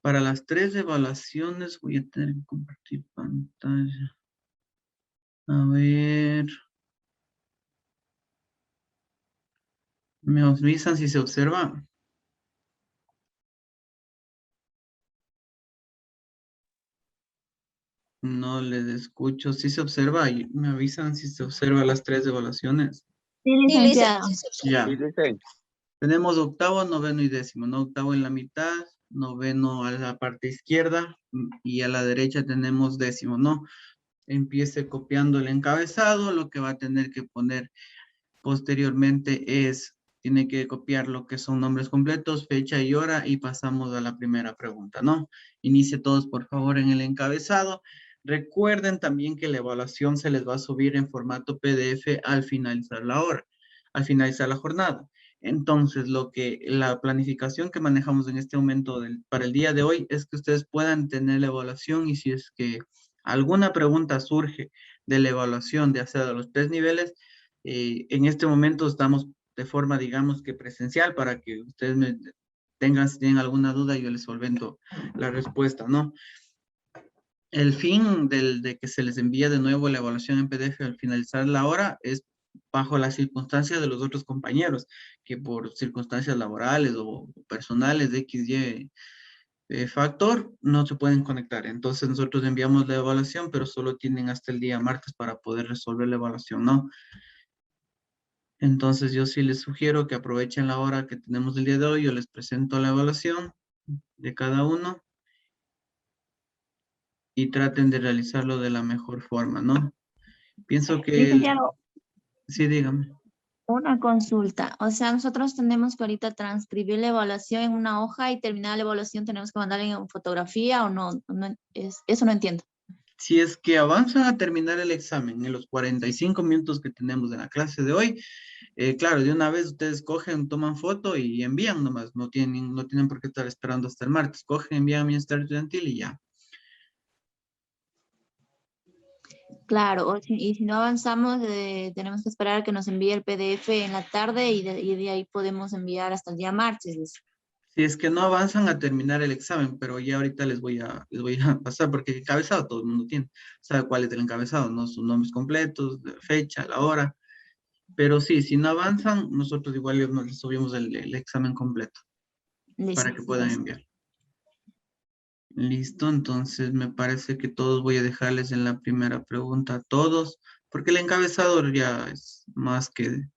Para las 3 evaluaciones voy a tener que compartir pantalla. A ver. ¿Me avisan si se observa? No les escucho. Si se observa, y me avisan si se observa las 3 evaluaciones. Sí, Sí, licenciado. Ya. Sí, dicen. Tenemos octavo, noveno y décimo, ¿no? Octavo en la mitad, noveno a la parte izquierda y a la derecha tenemos décimo, ¿no? Empiece copiando el encabezado, lo que va a tener que poner posteriormente es, tiene que copiar lo que son nombres completos, fecha y hora y pasamos a la primera pregunta, ¿no? Inicie todos, por favor, en el encabezado. Recuerden también que la evaluación se les va a subir en formato PDF al finalizar la hora, al finalizar la jornada. Entonces, la planificación que manejamos en este momento para el día de hoy es que ustedes puedan tener la evaluación y si es que alguna pregunta surge de la evaluación, de hacer de los 3 niveles, en este momento estamos de forma, digamos que presencial, para que ustedes si tienen alguna duda, yo les solvento la respuesta, ¿no? El fin de que se les envíe de nuevo la evaluación en PDF al finalizar la hora es bajo las circunstancias de los otros compañeros, que por circunstancias laborales o personales de XY factor, no se pueden conectar. Entonces nosotros enviamos la evaluación, pero solo tienen hasta el día martes para poder resolver la evaluación, ¿no? Entonces yo sí les sugiero que aprovechen la hora que tenemos el día de hoy. Yo les presento la evaluación de cada uno y traten de realizarlo de la mejor forma, ¿no? Pienso que Licenciado, sí, dígame. una consulta. O sea, nosotros tenemos que ahorita transcribir la evaluación en una hoja y terminar la evaluación tenemos que mandarla en fotografía o no, eso no entiendo. Si es que avanzan a terminar el examen en los 45 minutos que tenemos en la clase de hoy, claro, de una vez ustedes cogen, toman foto y envían nomás. No tienen por qué estar esperando hasta el martes. Cogen, envían a Ministerio Estudiantil y ya. Claro, y si no avanzamos, tenemos que esperar a que nos envíe el PDF en la tarde y de ahí podemos enviar hasta el día martes. Dice. Si es que no avanzan a terminar el examen, pero ya ahorita les voy a pasar, porque el encabezado todo el mundo tiene. Sabe cuál es el encabezado, ¿no? Sus nombres completos, la fecha, la hora. Pero sí, si no avanzan, nosotros igual les subimos el examen completo Listo. para que puedan enviar. Listo, entonces me parece que todos voy a dejarles en la primera pregunta a todos, porque el encabezado ya es más que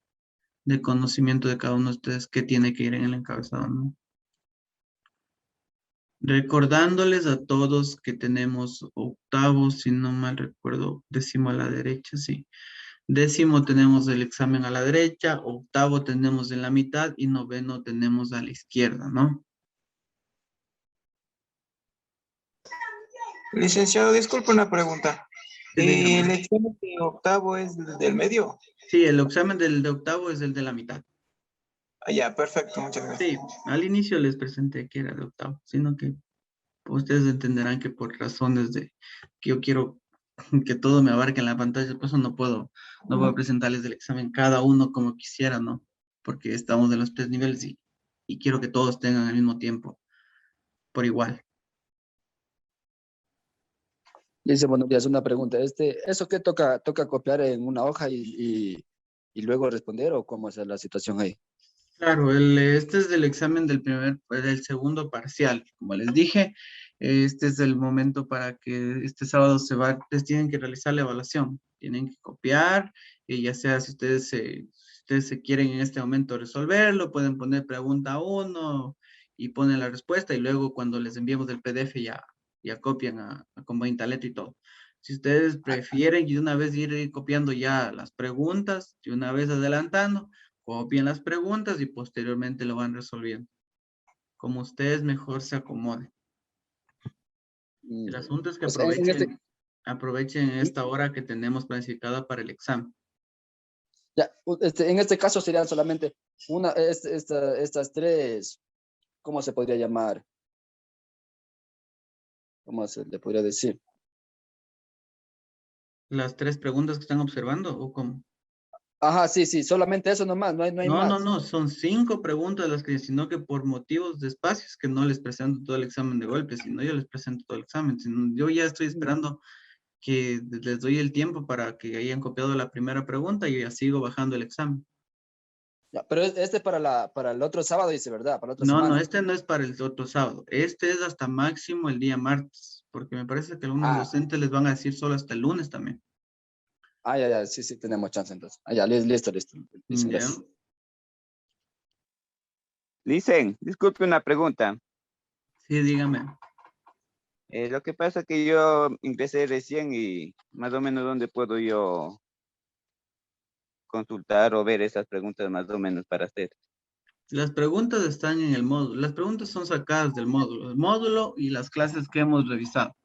de conocimiento de cada uno de ustedes que tiene que ir en el encabezado, ¿no? Recordándoles a todos que tenemos octavo, si no mal recuerdo, décimo a la derecha, sí. Décimo tenemos el examen a la derecha, octavo tenemos en la mitad y noveno tenemos a la izquierda, ¿no? Licenciado, disculpe una pregunta. Sí, dígame. ¿El examen de octavo es del medio? Sí, el examen de octavo es el de la mitad. Ah, ya, perfecto, muchas gracias. Sí, al inicio les presenté que era de octavo, sino que ustedes entenderán que por razones de que yo quiero que todo me abarque en la pantalla, por eso no puedo presentarles el examen cada uno como quisiera, ¿no? Porque estamos en los 3 niveles y quiero que todos tengan al mismo tiempo, por igual. Dice, buenos días, una pregunta. ¿Eso qué toca copiar en una hoja y luego responder o cómo es la situación ahí? Claro, este es el examen del segundo parcial. Como les dije, este es el momento para que este sábado ustedes tienen que realizar la evaluación. Tienen que copiar, y ya sea si ustedes se quieren en este momento resolverlo, pueden poner pregunta 1 y ponen la respuesta y luego cuando les enviemos el PDF ya copian con 20 letras y todo. Si ustedes prefieren y de una vez ir copiando ya las preguntas, de una vez adelantando, copien las preguntas y posteriormente lo van resolviendo. Como ustedes mejor se acomoden. El asunto es que O sea, aprovechen esta hora que tenemos planificada para el examen. en este caso serían solamente estas tres, ¿cómo se podría llamar? ¿Cómo se le podría decir? Las 3 preguntas que están observando, ¿o cómo? Ajá, sí, sí, solamente eso nomás, no hay No, más. no, son 5 preguntas las que, sino que por motivos de espacios que no les presento todo el examen de golpe, sino yo les presento todo el examen. Yo ya estoy esperando que les doy el tiempo para que hayan copiado la primera pregunta y ya sigo bajando el examen. Ya, pero este es para el otro sábado, dice, ¿verdad? Para la otra No, no, semana. este no es para el otro sábado. Este es hasta máximo el día martes, porque me parece que algunos Ah. docentes les van a decir solo hasta el lunes también. Ah, ya, sí, sí, tenemos chance entonces. Ah, ya, listo. Listo, Ya. gracias. Listen, disculpe una pregunta. Sí, dígame. Lo que pasa es que yo ingresé recién y más o menos dónde puedo yo consultar o ver esas preguntas más o menos para hacer. Las preguntas están en el módulo. Las preguntas son sacadas del módulo. El módulo y las clases que hemos revisado.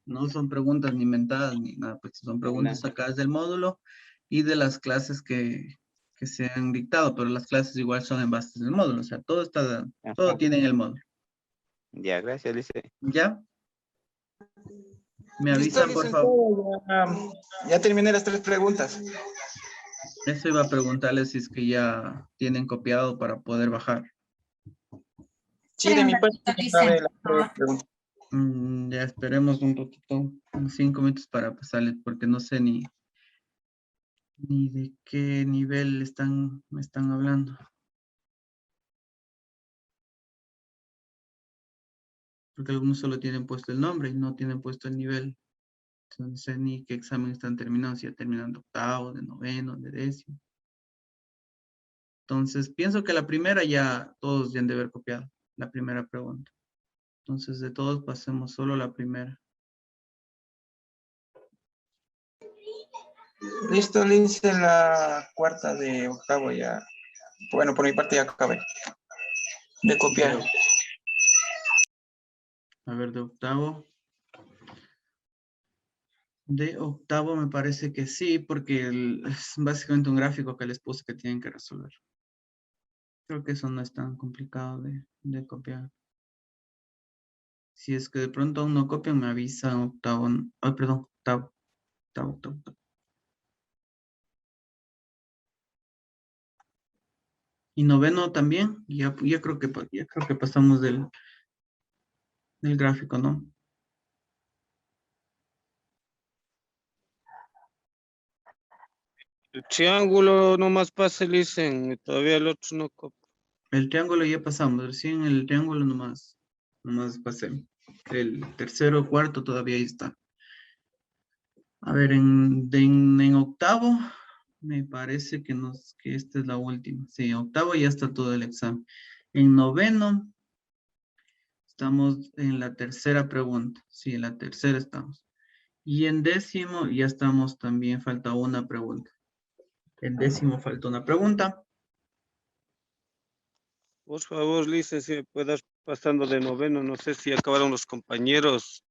No son preguntas ni inventadas ni nada, pues son preguntas sacadas del módulo y de las clases que se han dictado, pero las clases igual son en base del módulo. O sea, todo está, todo Ajá. tiene en el módulo. Ya, gracias, Listen. ¿Ya? Me Listo, avisan, por favor. licenciado, ya terminé las 3 preguntas. Eso iba a preguntarles si es que ya tienen copiado para poder bajar. Sí, de mi parte, sabe las 3 preguntas. Ya esperemos un poquito, unos 5 minutos para pasarles, porque no sé ni de qué nivel me están hablando. Porque algunos solo tienen puesto el nombre y no tienen puesto el nivel. Entonces, no sé ni qué examen están terminando, si ya terminan de octavo, de noveno, de décimo. Entonces, pienso que la primera ya todos ya han de haber copiado, la primera pregunta. Entonces, de todos pasemos solo la primera. Listo, le hice la 4ª de octavo ya. Bueno, por mi parte ya acabé de copiar. A ver, de octavo. De octavo me parece que sí, porque es básicamente un gráfico que les puse que tienen que resolver. Creo que eso no es tan complicado de copiar. Si es que de pronto aún no copian, me avisan octavo. Ay, perdón, octavo. Y noveno también. Ya creo que pasamos del gráfico, ¿no? El triángulo nomás pasa, dicen, y todavía el otro no copia. El triángulo ya pasamos. Recién el triángulo nomás pasé. El tercero, cuarto todavía ahí está. A ver, en octavo, me parece que esta es la última. Sí, octavo ya está todo el examen. En noveno, estamos en la tercera pregunta. Sí, en la tercera estamos. Y en décimo ya estamos también, falta una pregunta. En décimo falta una pregunta. Por favor, Lice, si me puedas pasando de noveno, no sé si acabaron los compañeros.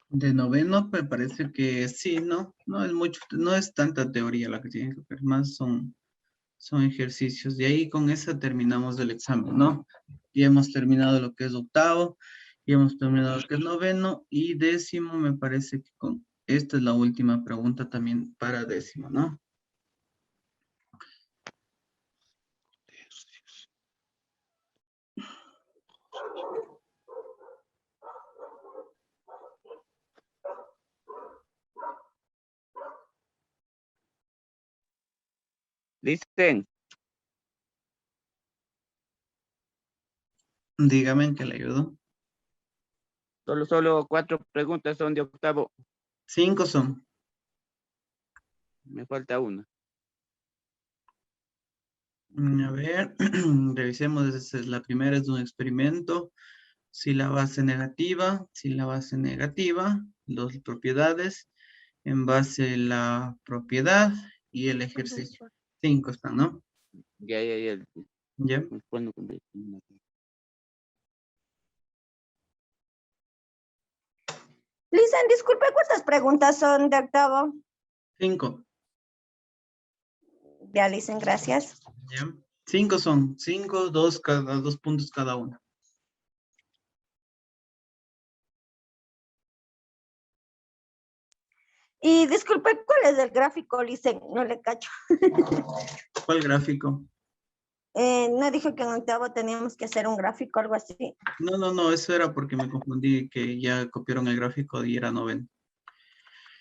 De noveno, me parece que sí, no es mucho, no es tanta teoría la que tienen que ver, más son ejercicios. De ahí con esa terminamos el examen, ¿no? Ya hemos terminado lo que es octavo, ya hemos terminado lo que es noveno y décimo, me parece que esta es la última pregunta también para décimo, ¿no? Listen, Dígame en qué le ayudo. solo 4 preguntas son de octavo. 5 son. Me falta una. A ver, revisemos. La primera es de un experimento. Si la base negativa, dos propiedades, en base a la propiedad y el ejercicio. 5 están, ¿no? Ya. ¿Ya? ¿Cuándo? Listen, disculpe, ¿cuántas preguntas son de octavo? 5. Ya, Listen, gracias. ¿Ya? 5 son. 5, 2 puntos cada uno. Y disculpe, ¿cuál es el gráfico, Licen? No le cacho. ¿Cuál gráfico? ¿No dijo que en octavo teníamos que hacer un gráfico, algo así? No, eso era porque me confundí que ya copiaron el gráfico y era noveno.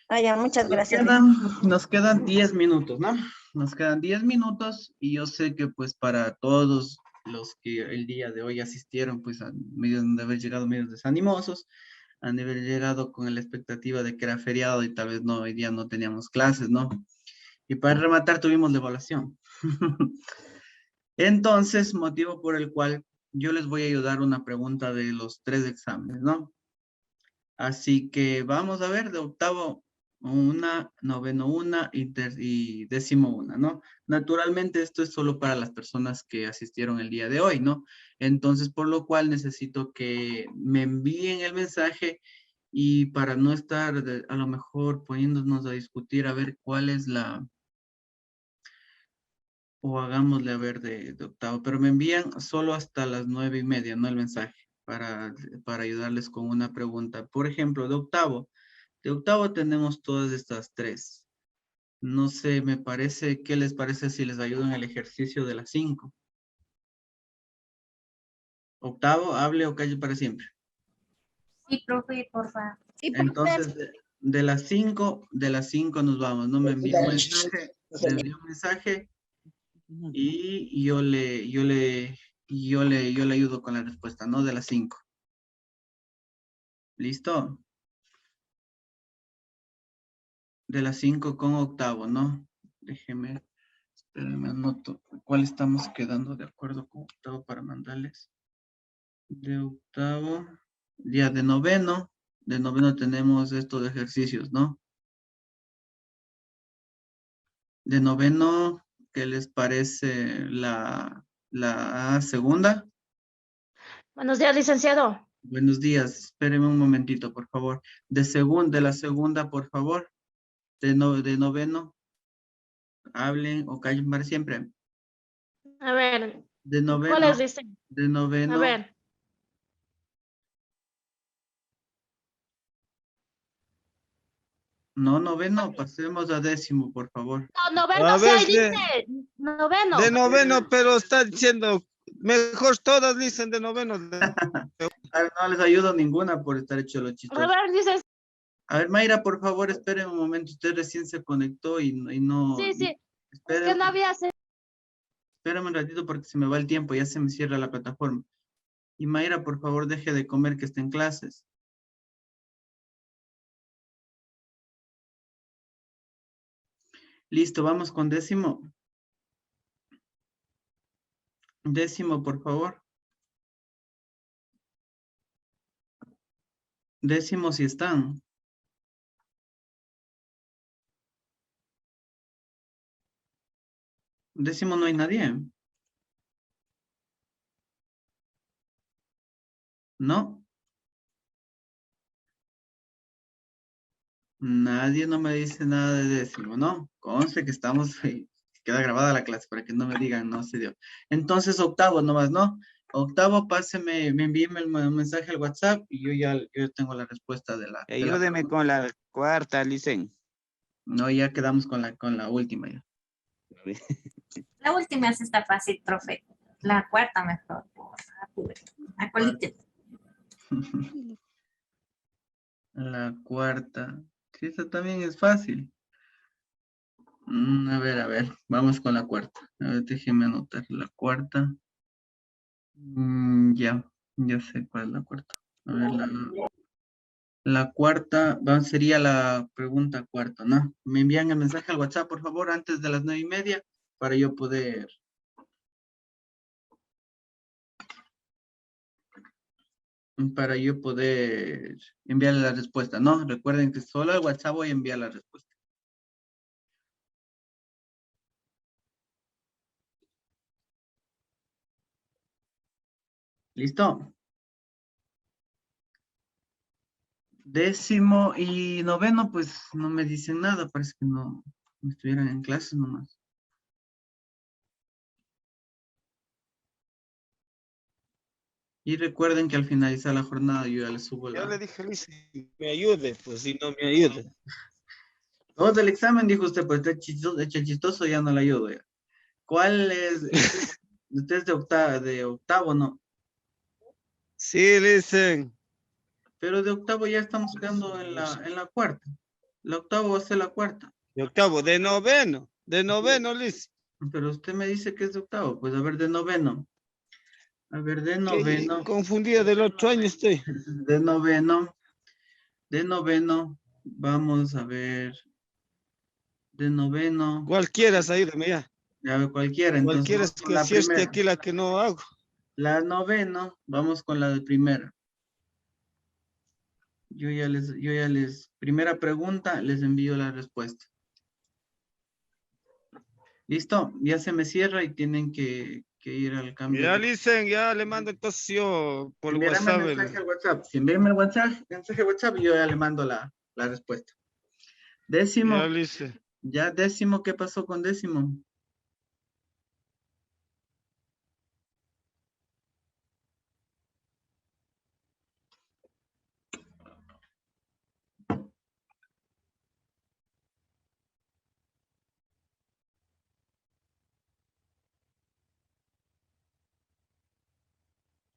Ah, ya, muchas gracias. Nos quedan 10 minutos, ¿no? Nos quedan 10 minutos y yo sé que pues para todos los que el día de hoy asistieron, pues han de haber llegado medio desanimosos, han de haber llegado con la expectativa de que era feriado y tal vez no, hoy día no teníamos clases, ¿no? Y para rematar tuvimos la evaluación. Entonces, motivo por el cual yo les voy a ayudar una pregunta de los 3 exámenes, ¿no? Así que vamos a ver de octavo una, noveno una y décimo una, ¿no? Naturalmente esto es solo para las personas que asistieron el día de hoy, ¿no? Entonces, por lo cual necesito que me envíen el mensaje y para no estar a lo mejor poniéndonos a discutir a ver cuál es la, o hagámosle a ver de octavo, pero me envían solo hasta las 9:30, ¿no? El mensaje para ayudarles con una pregunta. Por ejemplo, de octavo tenemos todas estas 3. No sé, me parece, ¿qué les parece si les ayudo en el ejercicio de las 5? Octavo, hable o calle para siempre. Sí, profe, por favor. Sí, Entonces, de las 5 nos vamos, ¿no? Me envía un mensaje, me envía un mensaje y yo le ayudo con la respuesta, ¿no? De las 5. ¿Listo? De las 5 con octavo, ¿no? Déjeme, espérenme, anoto. ¿Cuál estamos quedando de acuerdo con octavo para mandarles? De octavo, ya de noveno tenemos estos ejercicios, ¿no? De noveno, ¿qué les parece la segunda? buenos días, licenciado. Buenos días, espérenme un momentito, por favor. De la segunda, por favor. De noveno, hablen o callen para siempre. A ver, De noveno. ¿cuáles dicen? De noveno. A ver. No, noveno, pasemos a décimo, por favor. No, noveno, A sí, ver, ahí dice. Noveno. de noveno, pero está diciendo, mejor todas dicen de noveno. A ver, no les ayudo ninguna por estar hecho los A chistosos. ver, dices. A ver, Mayra, por favor, esperen un momento. Usted recién se conectó y no... Sí, sí. Es Esperen, que no había... espérame un ratito porque se me va el tiempo, ya se me cierra la plataforma. Y Mayra, por favor, deje de comer que está en clases. Listo, vamos con décimo. Décimo, por favor. Décimo si están. Décimo no hay nadie. ¿No? Nadie no me dice nada de décimo, ¿no? Conste que estamos, queda grabada la clase para que no me digan, no se dio. Entonces, octavo nomás, ¿no? Octavo, páseme, me envíeme un mensaje al WhatsApp y yo tengo la respuesta de la... Ayúdeme con la cuarta, Licen. No, ya quedamos con la última ya. La última sí está fácil, profe. La cuarta mejor. Acolite. La cuarta. Sí, esa también es fácil. A ver, vamos con la cuarta. A ver, déjeme anotar la cuarta. Ya sé cuál es la cuarta. A ver, la cuarta sería la pregunta cuarta, ¿no? Me envían el mensaje al WhatsApp, por favor, antes de las 9:30 para yo poder... enviarle la respuesta, ¿no? Recuerden que solo al WhatsApp voy a enviar la respuesta. ¿Listo? Décimo y noveno, pues no me dicen nada, parece que no estuvieran en clases nomás. Y recuerden que al finalizar la jornada yo ya les subo Ya le dije, Luis, me ayude, pues si no me ayude. Todo del examen, dijo usted, pues de chistoso ya no le ayudo ya. ¿Cuál es? Usted es de octavo, ¿no? Sí, listen. Pero de octavo ya estamos quedando en la cuarta. La octavo va a ser la cuarta. De octavo, de noveno, listen. Pero usted me dice que es de octavo. Pues a ver, de noveno. A ver, de Que noveno. confundida del otro año estoy. De noveno. De noveno. Vamos a ver. De noveno. Cualquiera, ayúdame ya. A ver, cualquiera. Entonces, Cualquiera es vamos con que la si esté primera. aquí la que no hago. La noveno. Vamos con la de primera. Yo ya les, primera pregunta, les envío la respuesta. ¿Listo? Ya se me cierra y tienen que ir al cambio. Ya, listen, ya le mando entonces yo por Envíame WhatsApp. mensaje al WhatsApp. Si envíame el mensaje al WhatsApp, yo ya le mando la respuesta. Décimo. Ya, listen. Ya décimo, ¿qué pasó con décimo?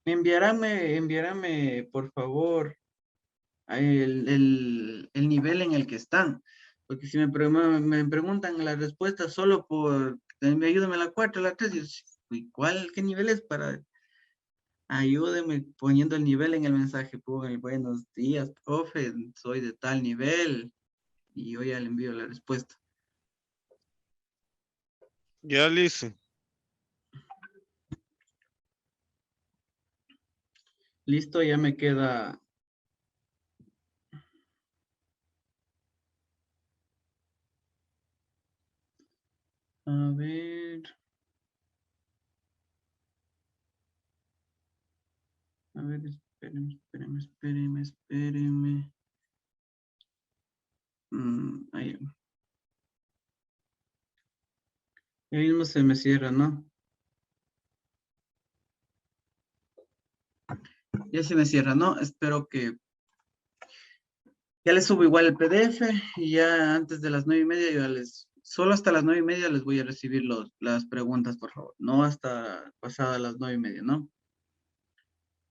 Enviárame, por favor, el nivel en el que están. Porque si me preguntan la respuesta solo por, ayúdame a la 4, la 3, y ¿qué nivel es para? Ayúdeme poniendo el nivel en el mensaje. Pongan buenos días, profe, soy de tal nivel. Y yo ya le envío la respuesta. Ya, listen. Listo, ya me queda. A ver. A ver, espérenme. Ahí. Ahí mismo se me cierra, ¿no? Ya se me cierra, ¿no? Espero que... Ya les subo igual el PDF y ya antes de las 9:30 yo solo hasta las 9:30 les voy a recibir las preguntas, por favor. No hasta pasadas las 9:30, ¿no?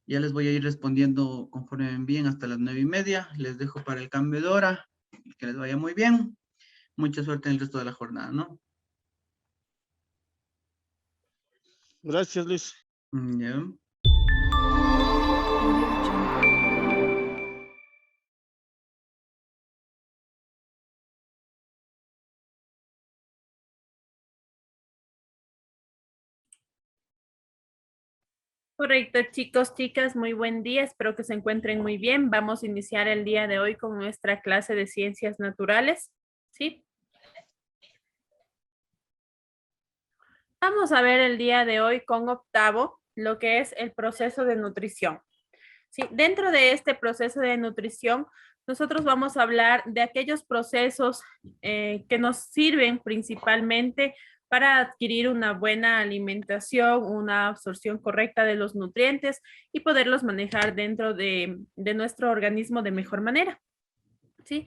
Ya les voy a ir respondiendo conforme me envíen hasta las 9:30. Les dejo para el cambio de hora. Que les vaya muy bien. Mucha suerte en el resto de la jornada, ¿no? Gracias, Luis. Ya. Correcto, chicos, chicas, muy buen día. Espero que se encuentren muy bien. Vamos a iniciar el día de hoy con nuestra clase de ciencias naturales. ¿Sí? Vamos a ver el día de hoy con octavo lo que es el proceso de nutrición. ¿Sí? Dentro de este proceso de nutrición, nosotros vamos a hablar de aquellos procesos que nos sirven principalmente para adquirir una buena alimentación, una absorción correcta de los nutrientes y poderlos manejar dentro de nuestro organismo de mejor manera. ¿Sí?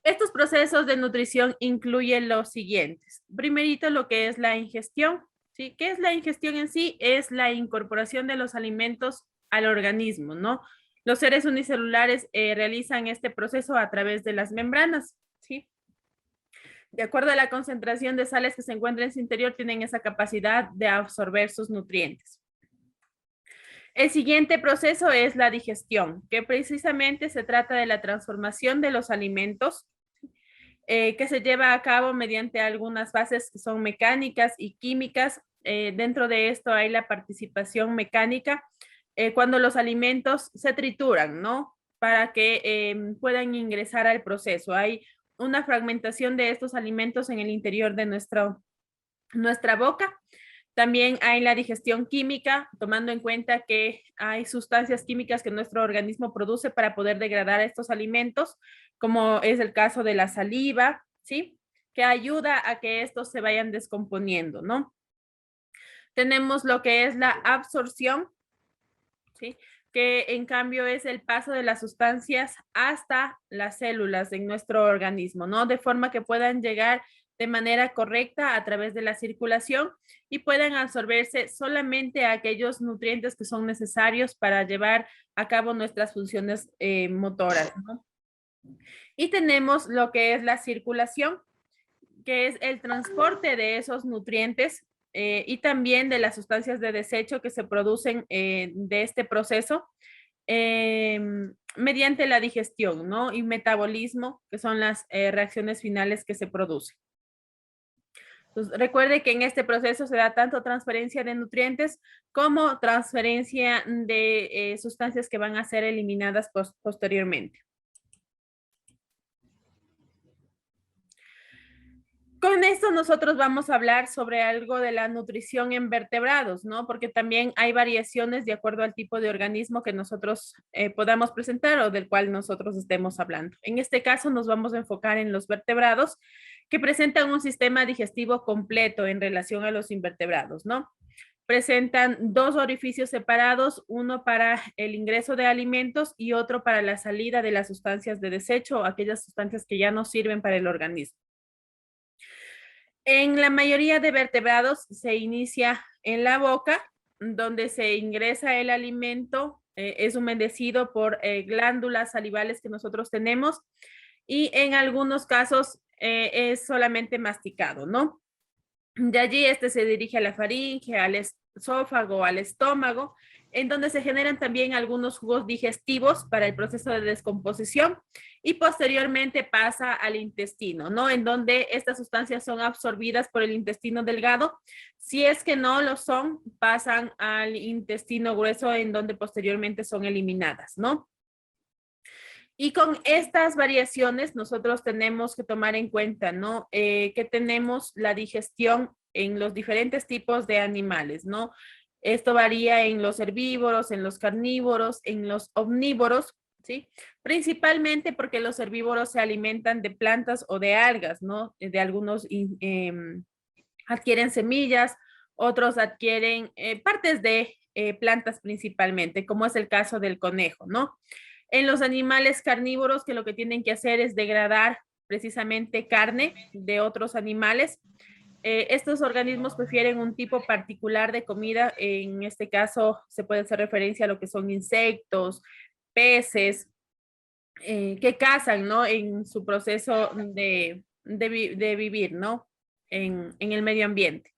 Estos procesos de nutrición incluyen los siguientes. Primerito, lo que es la ingestión. ¿Sí? ¿Qué es la ingestión en sí? Es la incorporación de los alimentos al organismo, ¿no? Los seres unicelulares realizan este proceso a través de las membranas, ¿sí? De acuerdo a la concentración de sales que se encuentran en su interior, tienen esa capacidad de absorber sus nutrientes. El siguiente proceso es la digestión, que precisamente se trata de la transformación de los alimentos que se lleva a cabo mediante algunas fases que son mecánicas y químicas. Dentro de esto hay la participación mecánica cuando los alimentos se trituran, ¿no? Para que puedan ingresar al proceso. Hay una fragmentación de estos alimentos en el interior de nuestra boca. También hay la digestión química, tomando en cuenta que hay sustancias químicas que nuestro organismo produce para poder degradar estos alimentos, como es el caso de la saliva, ¿sí? Que ayuda a que estos se vayan descomponiendo, ¿no? Tenemos lo que es la absorción, ¿sí? que en cambio es el paso de las sustancias hasta las células en nuestro organismo, ¿no? De forma que puedan llegar de manera correcta a través de la circulación y puedan absorberse solamente aquellos nutrientes que son necesarios para llevar a cabo nuestras funciones motoras, ¿no? Y tenemos lo que es la circulación, que es el transporte de esos nutrientes y también de las sustancias de desecho que se producen de este proceso mediante la digestión, ¿no? Y metabolismo, que son las reacciones finales que se producen. Entonces, recuerde que en este proceso se da tanto transferencia de nutrientes como transferencia de sustancias que van a ser eliminadas posteriormente. Con esto nosotros vamos a hablar sobre algo de la nutrición en vertebrados, ¿no? Porque también hay variaciones de acuerdo al tipo de organismo que nosotros podamos presentar o del cual nosotros estemos hablando. En este caso nos vamos a enfocar en los vertebrados que presentan un sistema digestivo completo en relación a los invertebrados, ¿no? Presentan dos orificios separados, uno para el ingreso de alimentos y otro para la salida de las sustancias de desecho, aquellas sustancias que ya no sirven para el organismo. En la mayoría de vertebrados se inicia en la boca, donde se ingresa el alimento, es humedecido por glándulas salivales que nosotros tenemos y en algunos casos es solamente masticado, ¿no? De allí se dirige a la faringe, al esófago, al estómago, en donde se generan también algunos jugos digestivos para el proceso de descomposición y posteriormente pasa al intestino, ¿no? En donde estas sustancias son absorbidas por el intestino delgado. Si es que no lo son, pasan al intestino grueso en donde posteriormente son eliminadas, ¿no? Y con estas variaciones nosotros tenemos que tomar en cuenta, ¿no? Que tenemos la digestión en los diferentes tipos de animales, ¿no? Esto varía en los herbívoros, en los carnívoros, en los omnívoros, ¿sí? Principalmente porque los herbívoros se alimentan de plantas o de algas, ¿no? De algunos adquieren semillas, otros adquieren partes de plantas principalmente, como es el caso del conejo, ¿no? En los animales carnívoros que lo que tienen que hacer es degradar precisamente carne de otros animales. Estos organismos prefieren un tipo particular de comida, en este caso se puede hacer referencia a lo que son insectos, peces, que cazan, ¿no? En su proceso de vivir, ¿no? En el medio ambiente.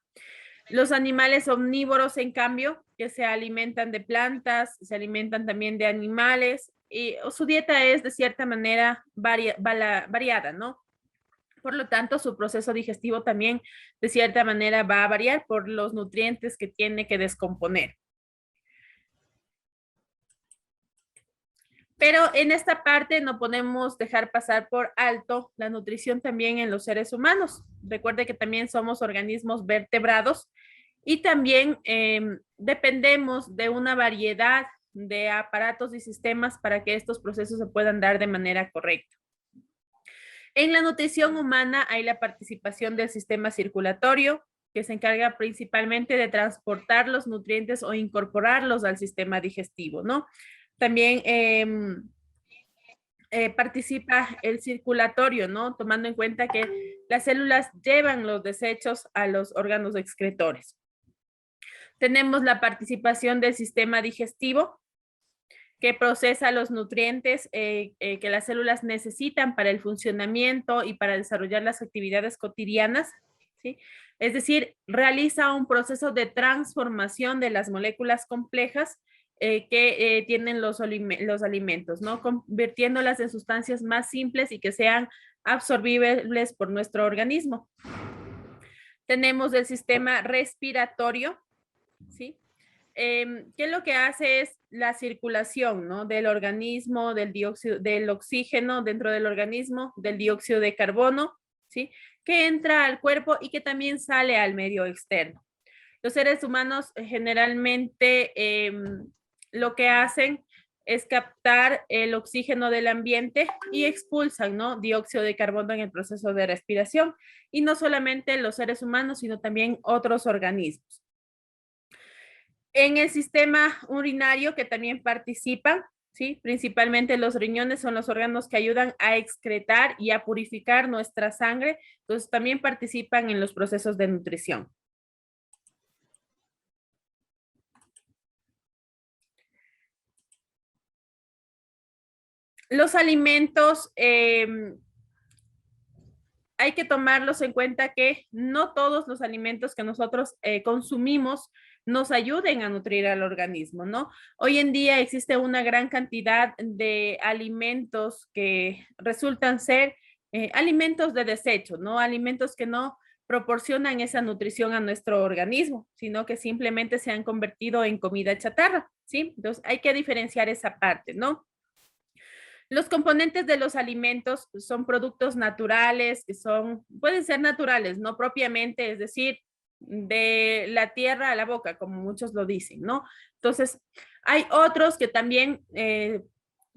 Los animales omnívoros, en cambio, que se alimentan de plantas, se alimentan también de animales, y su dieta es de cierta manera variada, ¿no? Por lo tanto, su proceso digestivo también de cierta manera va a variar por los nutrientes que tiene que descomponer. Pero en esta parte no podemos dejar pasar por alto la nutrición también en los seres humanos. Recuerde que también somos organismos vertebrados y también dependemos de una variedad de aparatos y sistemas para que estos procesos se puedan dar de manera correcta. En la nutrición humana hay la participación del sistema circulatorio, que se encarga principalmente de transportar los nutrientes o incorporarlos al sistema digestivo, ¿no? También participa el circulatorio, ¿no? Tomando en cuenta que las células llevan los desechos a los órganos excretores. Tenemos la participación del sistema digestivo, que procesa los nutrientes que las células necesitan para el funcionamiento y para desarrollar las actividades cotidianas, ¿sí? Es decir, realiza un proceso de transformación de las moléculas complejas que tienen los alimentos, ¿no? Convirtiéndolas en sustancias más simples y que sean absorbibles por nuestro organismo. Tenemos el sistema respiratorio, ¿sí? Que lo que hace es la circulación, ¿no? Del organismo, del oxígeno dentro del organismo, del dióxido de carbono, ¿sí? Que entra al cuerpo y que también sale al medio externo. Los seres humanos generalmente lo que hacen es captar el oxígeno del ambiente y expulsan, ¿no? Dióxido de carbono en el proceso de respiración. Y no solamente los seres humanos, sino también otros organismos. En el sistema urinario que también participan, ¿sí? Principalmente los riñones son los órganos que ayudan a excretar y a purificar nuestra sangre, entonces también participan en los procesos de nutrición. Los alimentos, hay que tomarlos en cuenta que no todos los alimentos que nosotros consumimos nos ayuden a nutrir al organismo, ¿no? Hoy en día existe una gran cantidad de alimentos que resultan ser alimentos de desecho, ¿no? Alimentos que no proporcionan esa nutrición a nuestro organismo, sino que simplemente se han convertido en comida chatarra, ¿sí? Entonces hay que diferenciar esa parte, ¿no? Los componentes de los alimentos son productos naturales, que pueden ser naturales, no propiamente, es decir, de la tierra a la boca, como muchos lo dicen, ¿no? Entonces, hay otros que también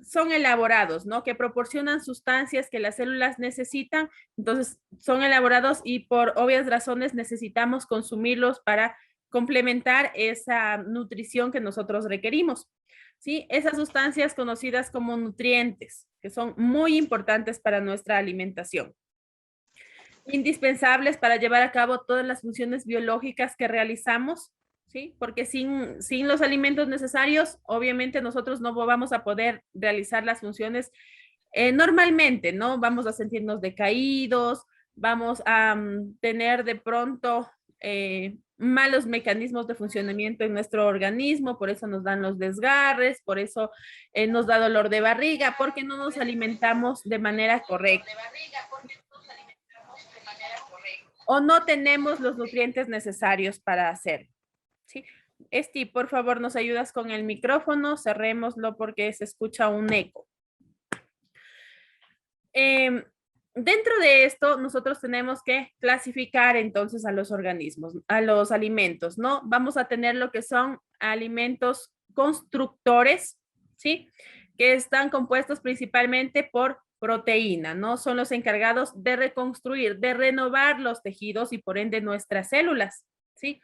son elaborados, ¿no? Que proporcionan sustancias que las células necesitan, entonces son elaborados y por obvias razones necesitamos consumirlos para complementar esa nutrición que nosotros requerimos. ¿Sí? Esas sustancias conocidas como nutrientes, que son muy importantes para nuestra alimentación. Indispensables para llevar a cabo todas las funciones biológicas que realizamos, ¿sí? Porque sin los alimentos necesarios, obviamente nosotros no vamos a poder realizar las funciones normalmente, ¿no? Vamos a sentirnos decaídos, vamos a tener de pronto malos mecanismos de funcionamiento en nuestro organismo, por eso nos dan los desgarres, por eso nos da dolor de barriga, porque no nos alimentamos de manera correcta. O no tenemos los nutrientes necesarios para hacerlo. ¿Sí? Esti, por favor, nos ayudas con el micrófono, cerrémoslo porque se escucha un eco. Dentro de esto, nosotros tenemos que clasificar entonces a los organismos, a los alimentos, ¿no? Vamos a tener lo que son alimentos constructores, ¿sí? Que están compuestos principalmente por proteína, ¿no? Son los encargados de reconstruir, de renovar los tejidos y por ende nuestras células, ¿sí?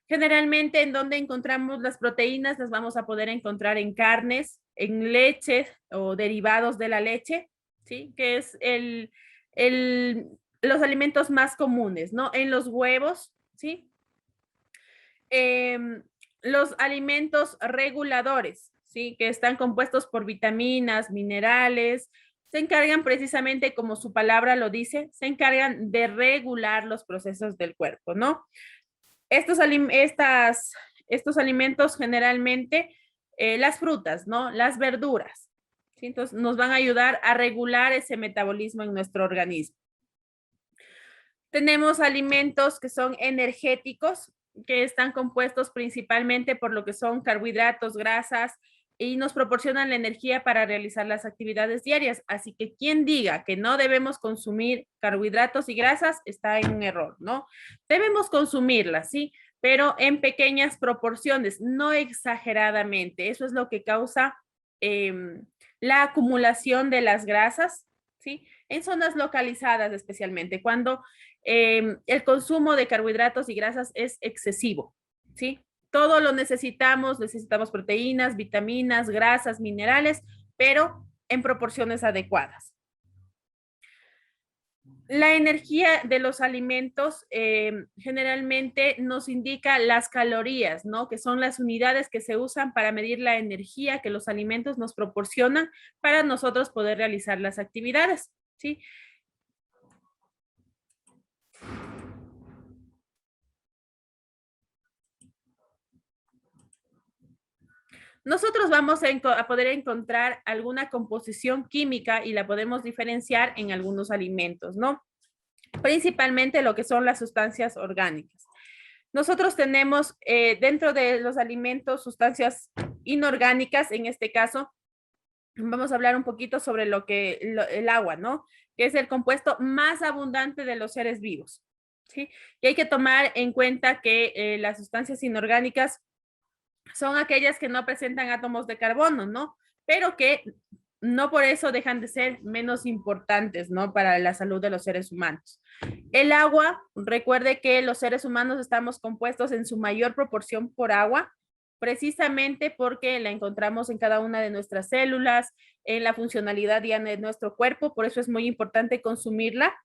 Generalmente, ¿en donde encontramos las proteínas? Las vamos a poder encontrar en carnes, en leche o derivados de la leche, ¿sí? Que es los alimentos más comunes, ¿no? En los huevos, ¿sí? Los alimentos reguladores, ¿sí? Que están compuestos por vitaminas, minerales, se encargan precisamente, como su palabra lo dice, se encargan de regular los procesos del cuerpo, ¿no? Estos alimentos generalmente, las frutas, ¿no? Las verduras, ¿sí? Entonces nos van a ayudar a regular ese metabolismo en nuestro organismo. Tenemos alimentos que son energéticos, que están compuestos principalmente por lo que son carbohidratos, grasas, y nos proporcionan la energía para realizar las actividades diarias. Así que quien diga que no debemos consumir carbohidratos y grasas está en un error, ¿no? Debemos consumirlas, ¿sí? Pero en pequeñas proporciones, no exageradamente. Eso es lo que causa la acumulación de las grasas, ¿sí? En zonas localizadas especialmente, cuando el consumo de carbohidratos y grasas es excesivo, ¿sí? Todo lo necesitamos proteínas, vitaminas, grasas, minerales, pero en proporciones adecuadas. La energía de los alimentos generalmente nos indica las calorías, ¿no? Que son las unidades que se usan para medir la energía que los alimentos nos proporcionan para nosotros poder realizar las actividades, ¿sí? Nosotros vamos a poder encontrar alguna composición química y la podemos diferenciar en algunos alimentos, ¿no? Principalmente lo que son las sustancias orgánicas. Nosotros tenemos dentro de los alimentos sustancias inorgánicas, en este caso, vamos a hablar un poquito sobre el agua, ¿no? Que es el compuesto más abundante de los seres vivos, ¿sí? Y hay que tomar en cuenta que las sustancias inorgánicas son aquellas que no presentan átomos de carbono, ¿no? Pero que no por eso dejan de ser menos importantes, ¿no? Para la salud de los seres humanos. El agua, recuerde que los seres humanos estamos compuestos en su mayor proporción por agua, precisamente porque la encontramos en cada una de nuestras células, en la funcionalidad diaria de nuestro cuerpo, por eso es muy importante consumirla.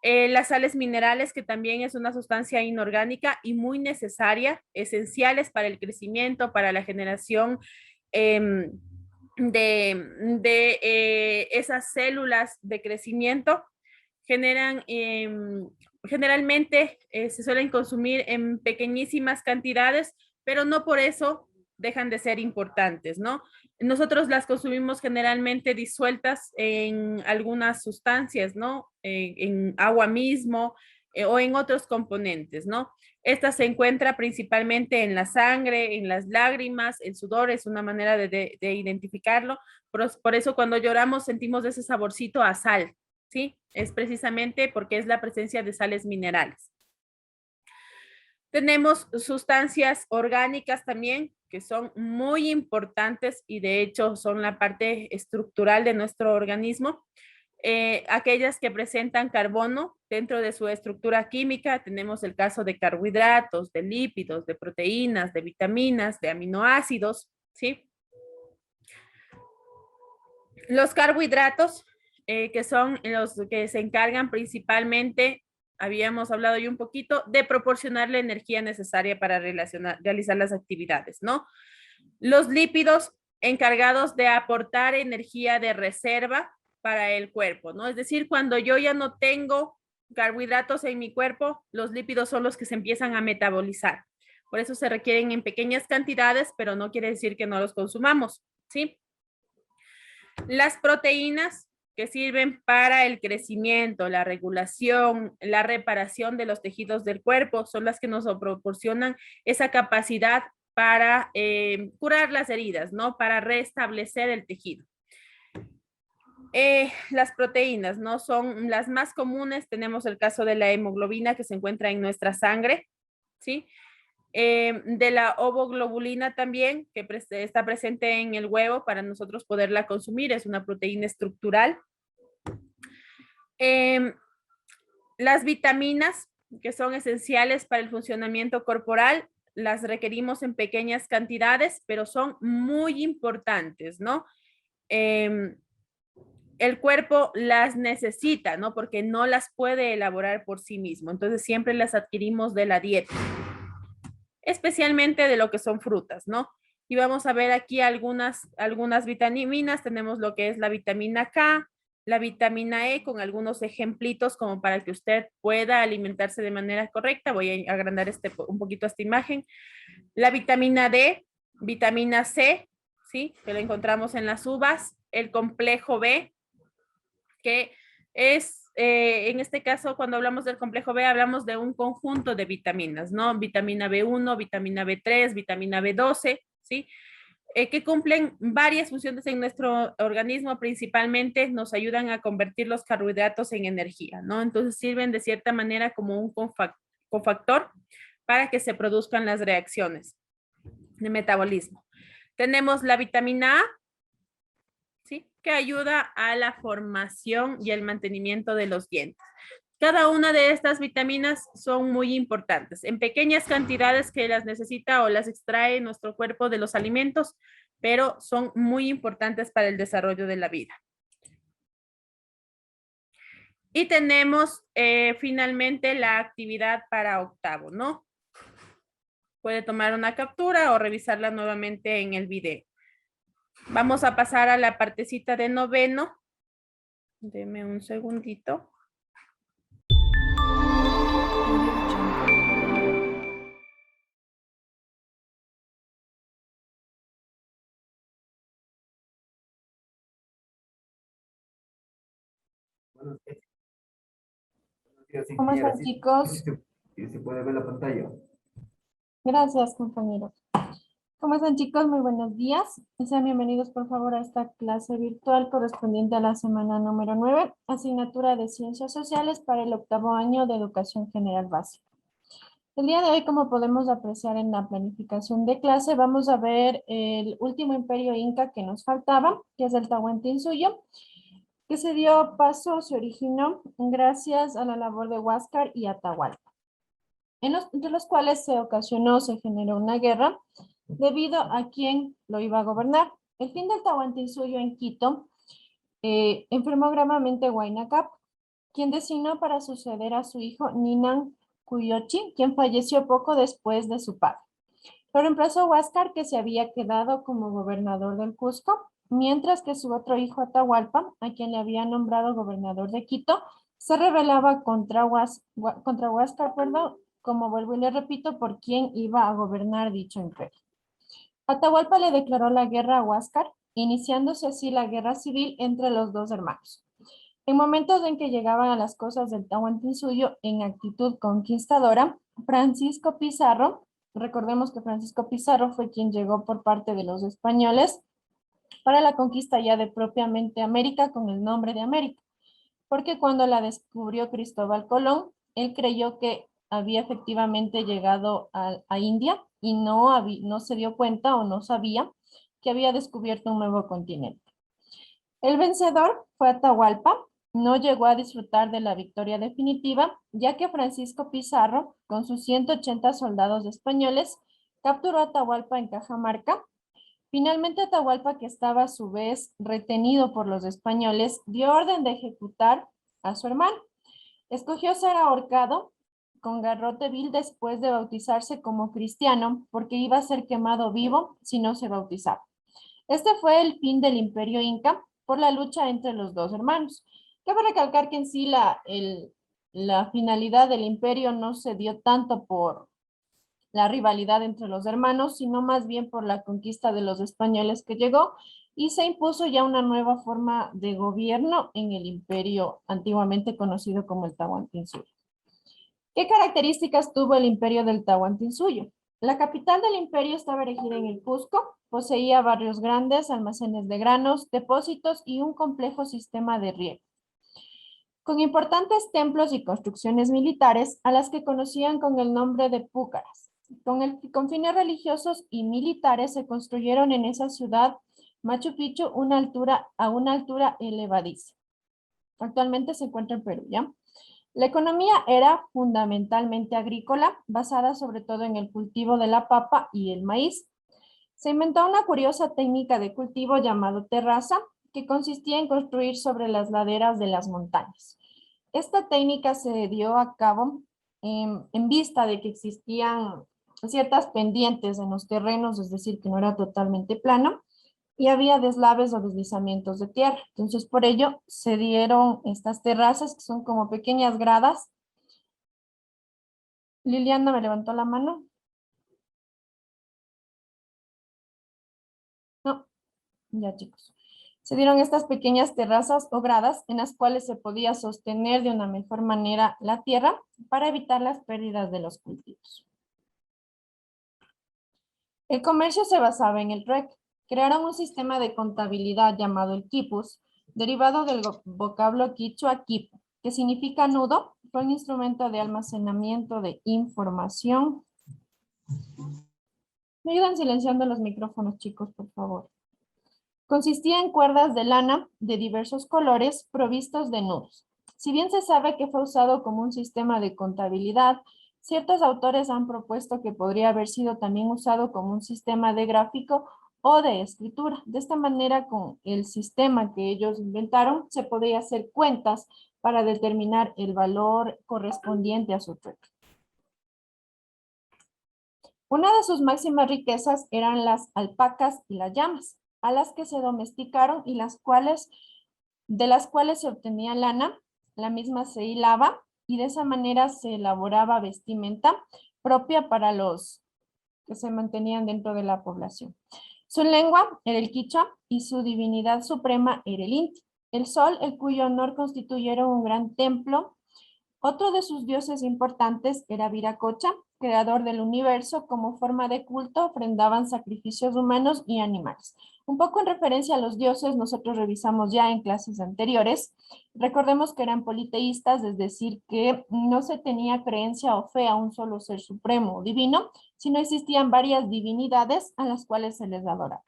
Las sales minerales, que también es una sustancia inorgánica y muy necesaria, esenciales para el crecimiento, para la generación de esas células de crecimiento, generalmente se suelen consumir en pequeñísimas cantidades, pero no por eso dejan de ser importantes, ¿no? Nosotros las consumimos generalmente disueltas en algunas sustancias, ¿no? En agua mismo o en otros componentes, ¿no? Esta se encuentra principalmente en la sangre, en las lágrimas, el sudor es una manera de identificarlo. Por eso cuando lloramos sentimos ese saborcito a sal, ¿sí? Es precisamente porque es la presencia de sales minerales. Tenemos sustancias orgánicas también, que son muy importantes y de hecho son la parte estructural de nuestro organismo. Aquellas que presentan carbono dentro de su estructura química, tenemos el caso de carbohidratos, de lípidos, de proteínas, de vitaminas, de aminoácidos, ¿sí? Los carbohidratos, que son los que se encargan principalmente, habíamos hablado ya un poquito, de proporcionar la energía necesaria para realizar las actividades, ¿no? Los lípidos encargados de aportar energía de reserva para el cuerpo, ¿no? Es decir, cuando yo ya no tengo carbohidratos en mi cuerpo, los lípidos son los que se empiezan a metabolizar. Por eso se requieren en pequeñas cantidades, pero no quiere decir que no los consumamos, ¿sí? Las proteínas, que sirven para el crecimiento, la regulación, la reparación de los tejidos del cuerpo, son las que nos proporcionan esa capacidad para curar las heridas, ¿no? Para restablecer el tejido. Las proteínas, ¿no? Son las más comunes. Tenemos el caso de la hemoglobina que se encuentra en nuestra sangre, ¿sí? De la ovoglobulina también, que está presente en el huevo para nosotros poderla consumir, es una proteína estructural. Las vitaminas, que son esenciales para el funcionamiento corporal, las requerimos en pequeñas cantidades, pero son muy importantes, ¿no? El cuerpo las necesita, ¿no? Porque no las puede elaborar por sí mismo, entonces siempre las adquirimos de la dieta, especialmente de lo que son frutas, ¿no? Y vamos a ver aquí algunas vitaminas. Tenemos lo que es la vitamina K, la vitamina E, con algunos ejemplitos como para que usted pueda alimentarse de manera correcta. Voy a agrandar un poquito esta imagen. La vitamina D, vitamina C, ¿sí? Que lo encontramos en las uvas. El complejo B, que es, en este caso, cuando hablamos del complejo B, hablamos de un conjunto de vitaminas, ¿no? Vitamina B1, vitamina B3, vitamina B12, ¿sí? Que cumplen varias funciones en nuestro organismo, principalmente nos ayudan a convertir los carbohidratos en energía, ¿no? Entonces sirven de cierta manera como un cofactor para que se produzcan las reacciones de metabolismo. Tenemos la vitamina A, ¿sí? Que ayuda a la formación y el mantenimiento de los dientes. Cada una de estas vitaminas son muy importantes, en pequeñas cantidades que las necesita o las extrae nuestro cuerpo de los alimentos, pero son muy importantes para el desarrollo de la vida. Y tenemos finalmente la actividad para octavo, ¿no? Puede tomar una captura o revisarla nuevamente en el video. Vamos a pasar a la partecita de noveno. Deme un segundito. ¿Cómo están, chicos? Se puede ver la pantalla. Gracias, compañeros. ¿Cómo están, chicos? Muy buenos días. Sean bienvenidos, por favor, a esta clase virtual correspondiente a la semana número 9, asignatura de Ciencias Sociales para el octavo año de Educación General Básica. El día de hoy, como podemos apreciar en la planificación de clase, vamos a ver el último imperio inca que nos faltaba, que es el Tahuantinsuyo, que se dio paso, se originó gracias a la labor de Huáscar y Atahualpa, entre los cuales se generó una guerra debido a quién lo iba a gobernar. El fin del Tahuantinsuyo en Quito enfermó gravemente Huayna Cápac, quien designó para suceder a su hijo Ninan Cuyochi, quien falleció poco después de su padre. Lo reemplazó Huáscar, que se había quedado como gobernador del Cusco, mientras que su otro hijo Atahualpa, a quien le había nombrado gobernador de Quito, se rebelaba contra Huáscar, como vuelvo y le repito, por quién iba a gobernar dicho imperio. Atahualpa le declaró la guerra a Huáscar, iniciándose así la guerra civil entre los dos hermanos. En momentos en que llegaban a las costas del Tahuantinsuyo en actitud conquistadora, Francisco Pizarro, recordemos que Francisco Pizarro fue quien llegó por parte de los españoles para la conquista ya de propiamente América con el nombre de América, porque cuando la descubrió Cristóbal Colón, él creyó que había efectivamente llegado a India y no se dio cuenta o no sabía que había descubierto un nuevo continente. El vencedor fue Atahualpa. No llegó a disfrutar de la victoria definitiva, ya que Francisco Pizarro, con sus 180 soldados españoles, capturó a Atahualpa en Cajamarca. Finalmente Atahualpa, que estaba a su vez retenido por los españoles, dio orden de ejecutar a su hermano. Escogió ser ahorcado con garrote vil después de bautizarse como cristiano, porque iba a ser quemado vivo si no se bautizaba. Este fue el fin del Imperio Inca por la lucha entre los dos hermanos. Cabe recalcar que en sí la finalidad del imperio no se dio tanto por la rivalidad entre los hermanos, sino más bien por la conquista de los españoles que llegó y se impuso ya una nueva forma de gobierno en el imperio antiguamente conocido como el Tahuantinsuyo. ¿Qué características tuvo el imperio del Tahuantinsuyo? La capital del imperio estaba erigida en el Cusco, poseía barrios grandes, almacenes de granos, depósitos y un complejo sistema de riego, con importantes templos y construcciones militares a las que conocían con el nombre de púcaras. Con fines religiosos y militares se construyeron en esa ciudad Machu Picchu a una altura elevadiza. Actualmente se encuentra en Perú, ¿ya? La economía era fundamentalmente agrícola, basada sobre todo en el cultivo de la papa y el maíz. Se inventó una curiosa técnica de cultivo llamado terraza, que consistía en construir sobre las laderas de las montañas. Esta técnica se dio a cabo en vista de que existían ciertas pendientes en los terrenos, es decir, que no era totalmente plano, y había deslaves o deslizamientos de tierra. Entonces, por ello, se dieron estas terrazas, que son como pequeñas gradas. Liliana me levantó la mano. No, ya chicos. Se dieron estas pequeñas terrazas o gradas en las cuales se podía sostener de una mejor manera la tierra para evitar las pérdidas de los cultivos. El comercio se basaba en el trueque. Crearon un sistema de contabilidad llamado el quipus, derivado del vocablo quichua quipu, que significa nudo. Fue un instrumento de almacenamiento de información. ¿Me ayudan silenciando los micrófonos, chicos, por favor? Consistía en cuerdas de lana de diversos colores provistos de nudos. Si bien se sabe que fue usado como un sistema de contabilidad, ciertos autores han propuesto que podría haber sido también usado como un sistema de gráfico o de escritura. De esta manera, con el sistema que ellos inventaron, se podía hacer cuentas para determinar el valor correspondiente a su trueque. Una de sus máximas riquezas eran las alpacas y las llamas, a las que se domesticaron y de las cuales se obtenía lana. La misma se hilaba y de esa manera se elaboraba vestimenta propia para los que se mantenían dentro de la población. Su lengua era el quichua y su divinidad suprema era el inti, el sol, el cuyo honor constituyeron un gran templo. Otro de sus dioses importantes era Viracocha, creador del universo. Como forma de culto ofrendaban sacrificios humanos y animales. Un poco en referencia a los dioses, nosotros revisamos ya en clases anteriores. Recordemos que eran politeístas, es decir, que no se tenía creencia o fe a un solo ser supremo o divino, sino existían varias divinidades a las cuales se les adoraba.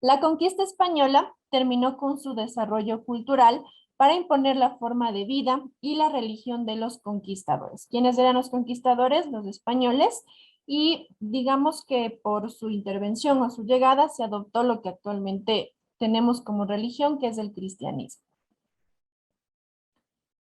La conquista española terminó con su desarrollo cultural para imponer la forma de vida y la religión de los conquistadores. ¿Quiénes eran los conquistadores? Los españoles. y digamos que por su intervención o su llegada se adoptó lo que actualmente tenemos como religión, que es el cristianismo.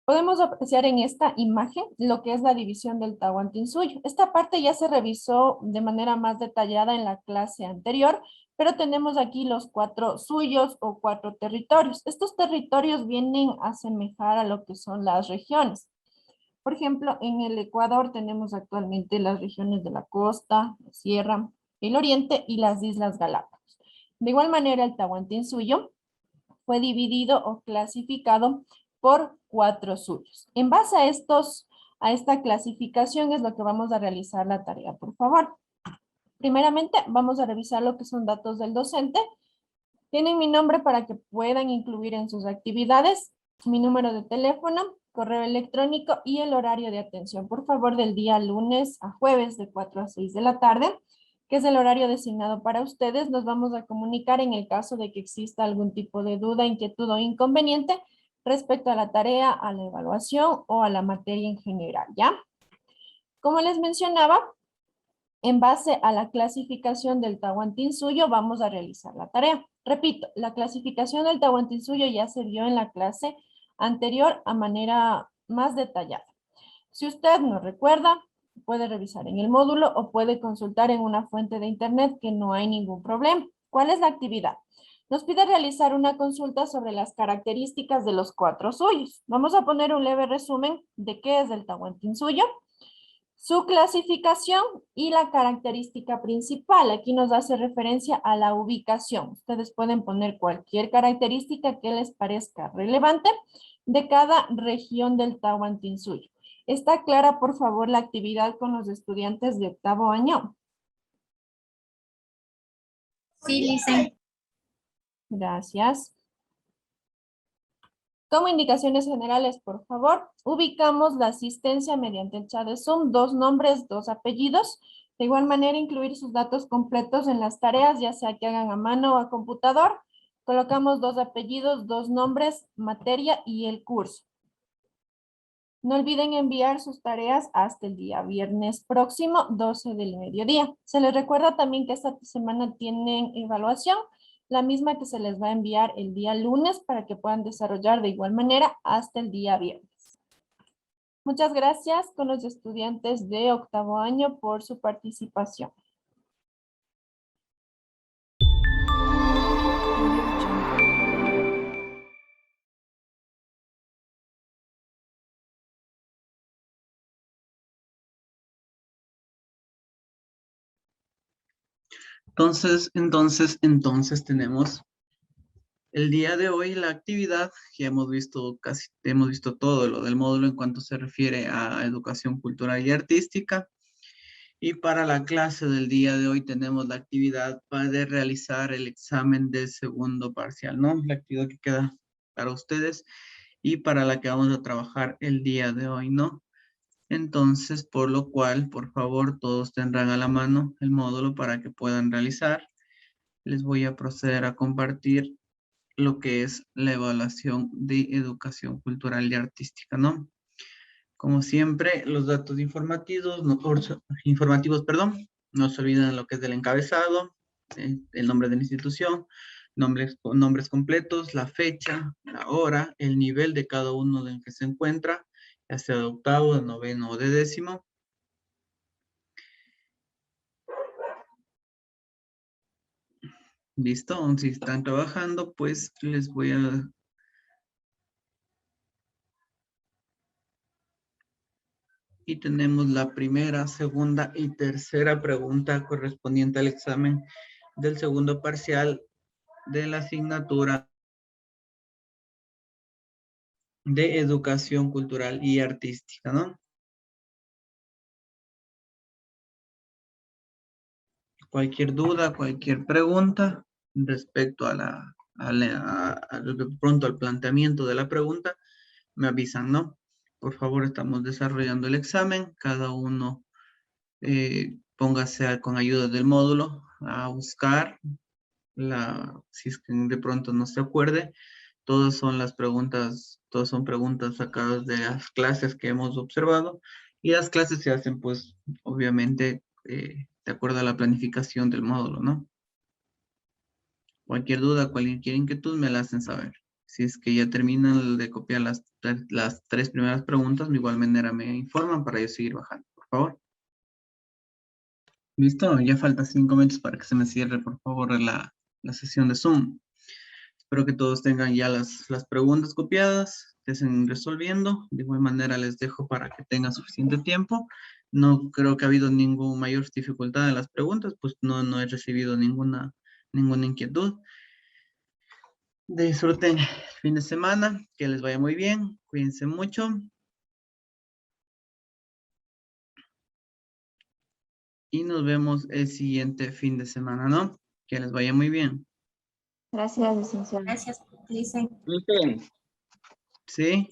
Podemos apreciar en esta imagen lo que es la división del Tahuantinsuyo. Esta parte ya se revisó de manera más detallada en la clase anterior, pero tenemos aquí los 4 suyos o 4 territorios. Estos territorios vienen a asemejar a lo que son las regiones. Por ejemplo, en el Ecuador tenemos actualmente las regiones de la costa, la sierra, el oriente y las Islas Galápagos. De igual manera, el Tahuantinsuyo fue dividido o clasificado por 4 suyos. En base a esta clasificación es lo que vamos a realizar la tarea, por favor. Primeramente, vamos a revisar lo que son datos del docente. Tienen mi nombre para que puedan incluir en sus actividades mi número de teléfono, correo electrónico y el horario de atención. Por favor, del día lunes a jueves de 4 a 6 de la tarde, que es el horario designado para ustedes. Nos vamos a comunicar en el caso de que exista algún tipo de duda, inquietud o inconveniente respecto a la tarea, a la evaluación o a la materia en general, ¿ya? Como les mencionaba, en base a la clasificación del Tahuantinsuyo vamos a realizar la tarea. Repito, la clasificación del Tahuantinsuyo ya se vio en la clase anterior a manera más detallada. Si usted no recuerda, puede revisar en el módulo o puede consultar en una fuente de internet, que no hay ningún problema. ¿Cuál es la actividad? Nos pide realizar una consulta sobre las características de los 4 suyos. Vamos a poner un leve resumen de qué es el Tahuantinsuyo, su clasificación y la característica principal. Aquí nos hace referencia a la ubicación. Ustedes pueden poner cualquier característica que les parezca relevante de cada región del Tahuantinsuyo. ¿Está clara, por favor, la actividad con los estudiantes de 8º año? Sí, Licen. Gracias. Como indicaciones generales, por favor, ubicamos la asistencia mediante el chat de Zoom, 2 nombres, 2 apellidos. De igual manera, incluir sus datos completos en las tareas, ya sea que hagan a mano o a computador. Colocamos 2 apellidos, 2 nombres, materia y el curso. No olviden enviar sus tareas hasta el día viernes próximo, 12 del mediodía. Se les recuerda también que esta semana tienen evaluación, la misma que se les va a enviar el día lunes para que puedan desarrollar de igual manera hasta el día viernes. Muchas gracias con los estudiantes de 8º año por su participación. Entonces tenemos el día de hoy la actividad que hemos visto todo lo del módulo en cuanto se refiere a educación cultural y artística. Y para la clase del día de hoy tenemos la actividad para realizar el examen del segundo parcial, ¿no? La actividad que queda para ustedes y para la que vamos a trabajar el día de hoy, ¿no? Entonces, por lo cual, por favor, todos tendrán a la mano el módulo para que puedan realizar. Les voy a proceder a compartir lo que es la evaluación de educación cultural y artística, ¿no? Como siempre, los datos informativos, no se olviden lo que es del encabezado, el nombre de la institución, nombres completos, la fecha, la hora, el nivel de cada uno en que se encuentra, ya sea de 8º, de 9º o de 10º. Listo, si están trabajando, pues les voy a... Y tenemos la primera, segunda y tercera pregunta correspondiente al examen del segundo parcial de la asignatura de educación cultural y artística, ¿no? Cualquier duda, cualquier pregunta respecto de pronto al planteamiento de la pregunta, me avisan, ¿no? Por favor, estamos desarrollando el examen. Cada uno póngase con ayuda del módulo a buscar si es que de pronto no se acuerde. Todas son preguntas sacadas de las clases que hemos observado. Y las clases se hacen, pues, obviamente, de acuerdo a la planificación del módulo, ¿no? Cualquier duda, cualquier inquietud me la hacen saber. Si es que ya terminan de copiar las 3 primeras preguntas, de igual manera me informan para yo seguir bajando, por favor. ¿Listo? Ya faltan 5 minutos para que se me cierre, por favor, la sesión de Zoom. Espero que todos tengan ya las preguntas copiadas, que estén resolviendo. De igual manera les dejo para que tengan suficiente tiempo. No creo que ha habido ninguna mayor dificultad en las preguntas, pues no he recibido ninguna inquietud. Disfruten el fin de semana, que les vaya muy bien, cuídense mucho. Y nos vemos el siguiente fin de semana, ¿no? Que les vaya muy bien. Gracias, licenciado. Gracias, Licen. Listen, ¿Sí?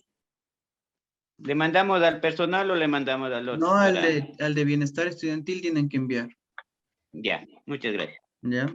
¿le mandamos al personal o le mandamos al otro? No, al de bienestar estudiantil tienen que enviar. Ya, muchas gracias. ¿Ya?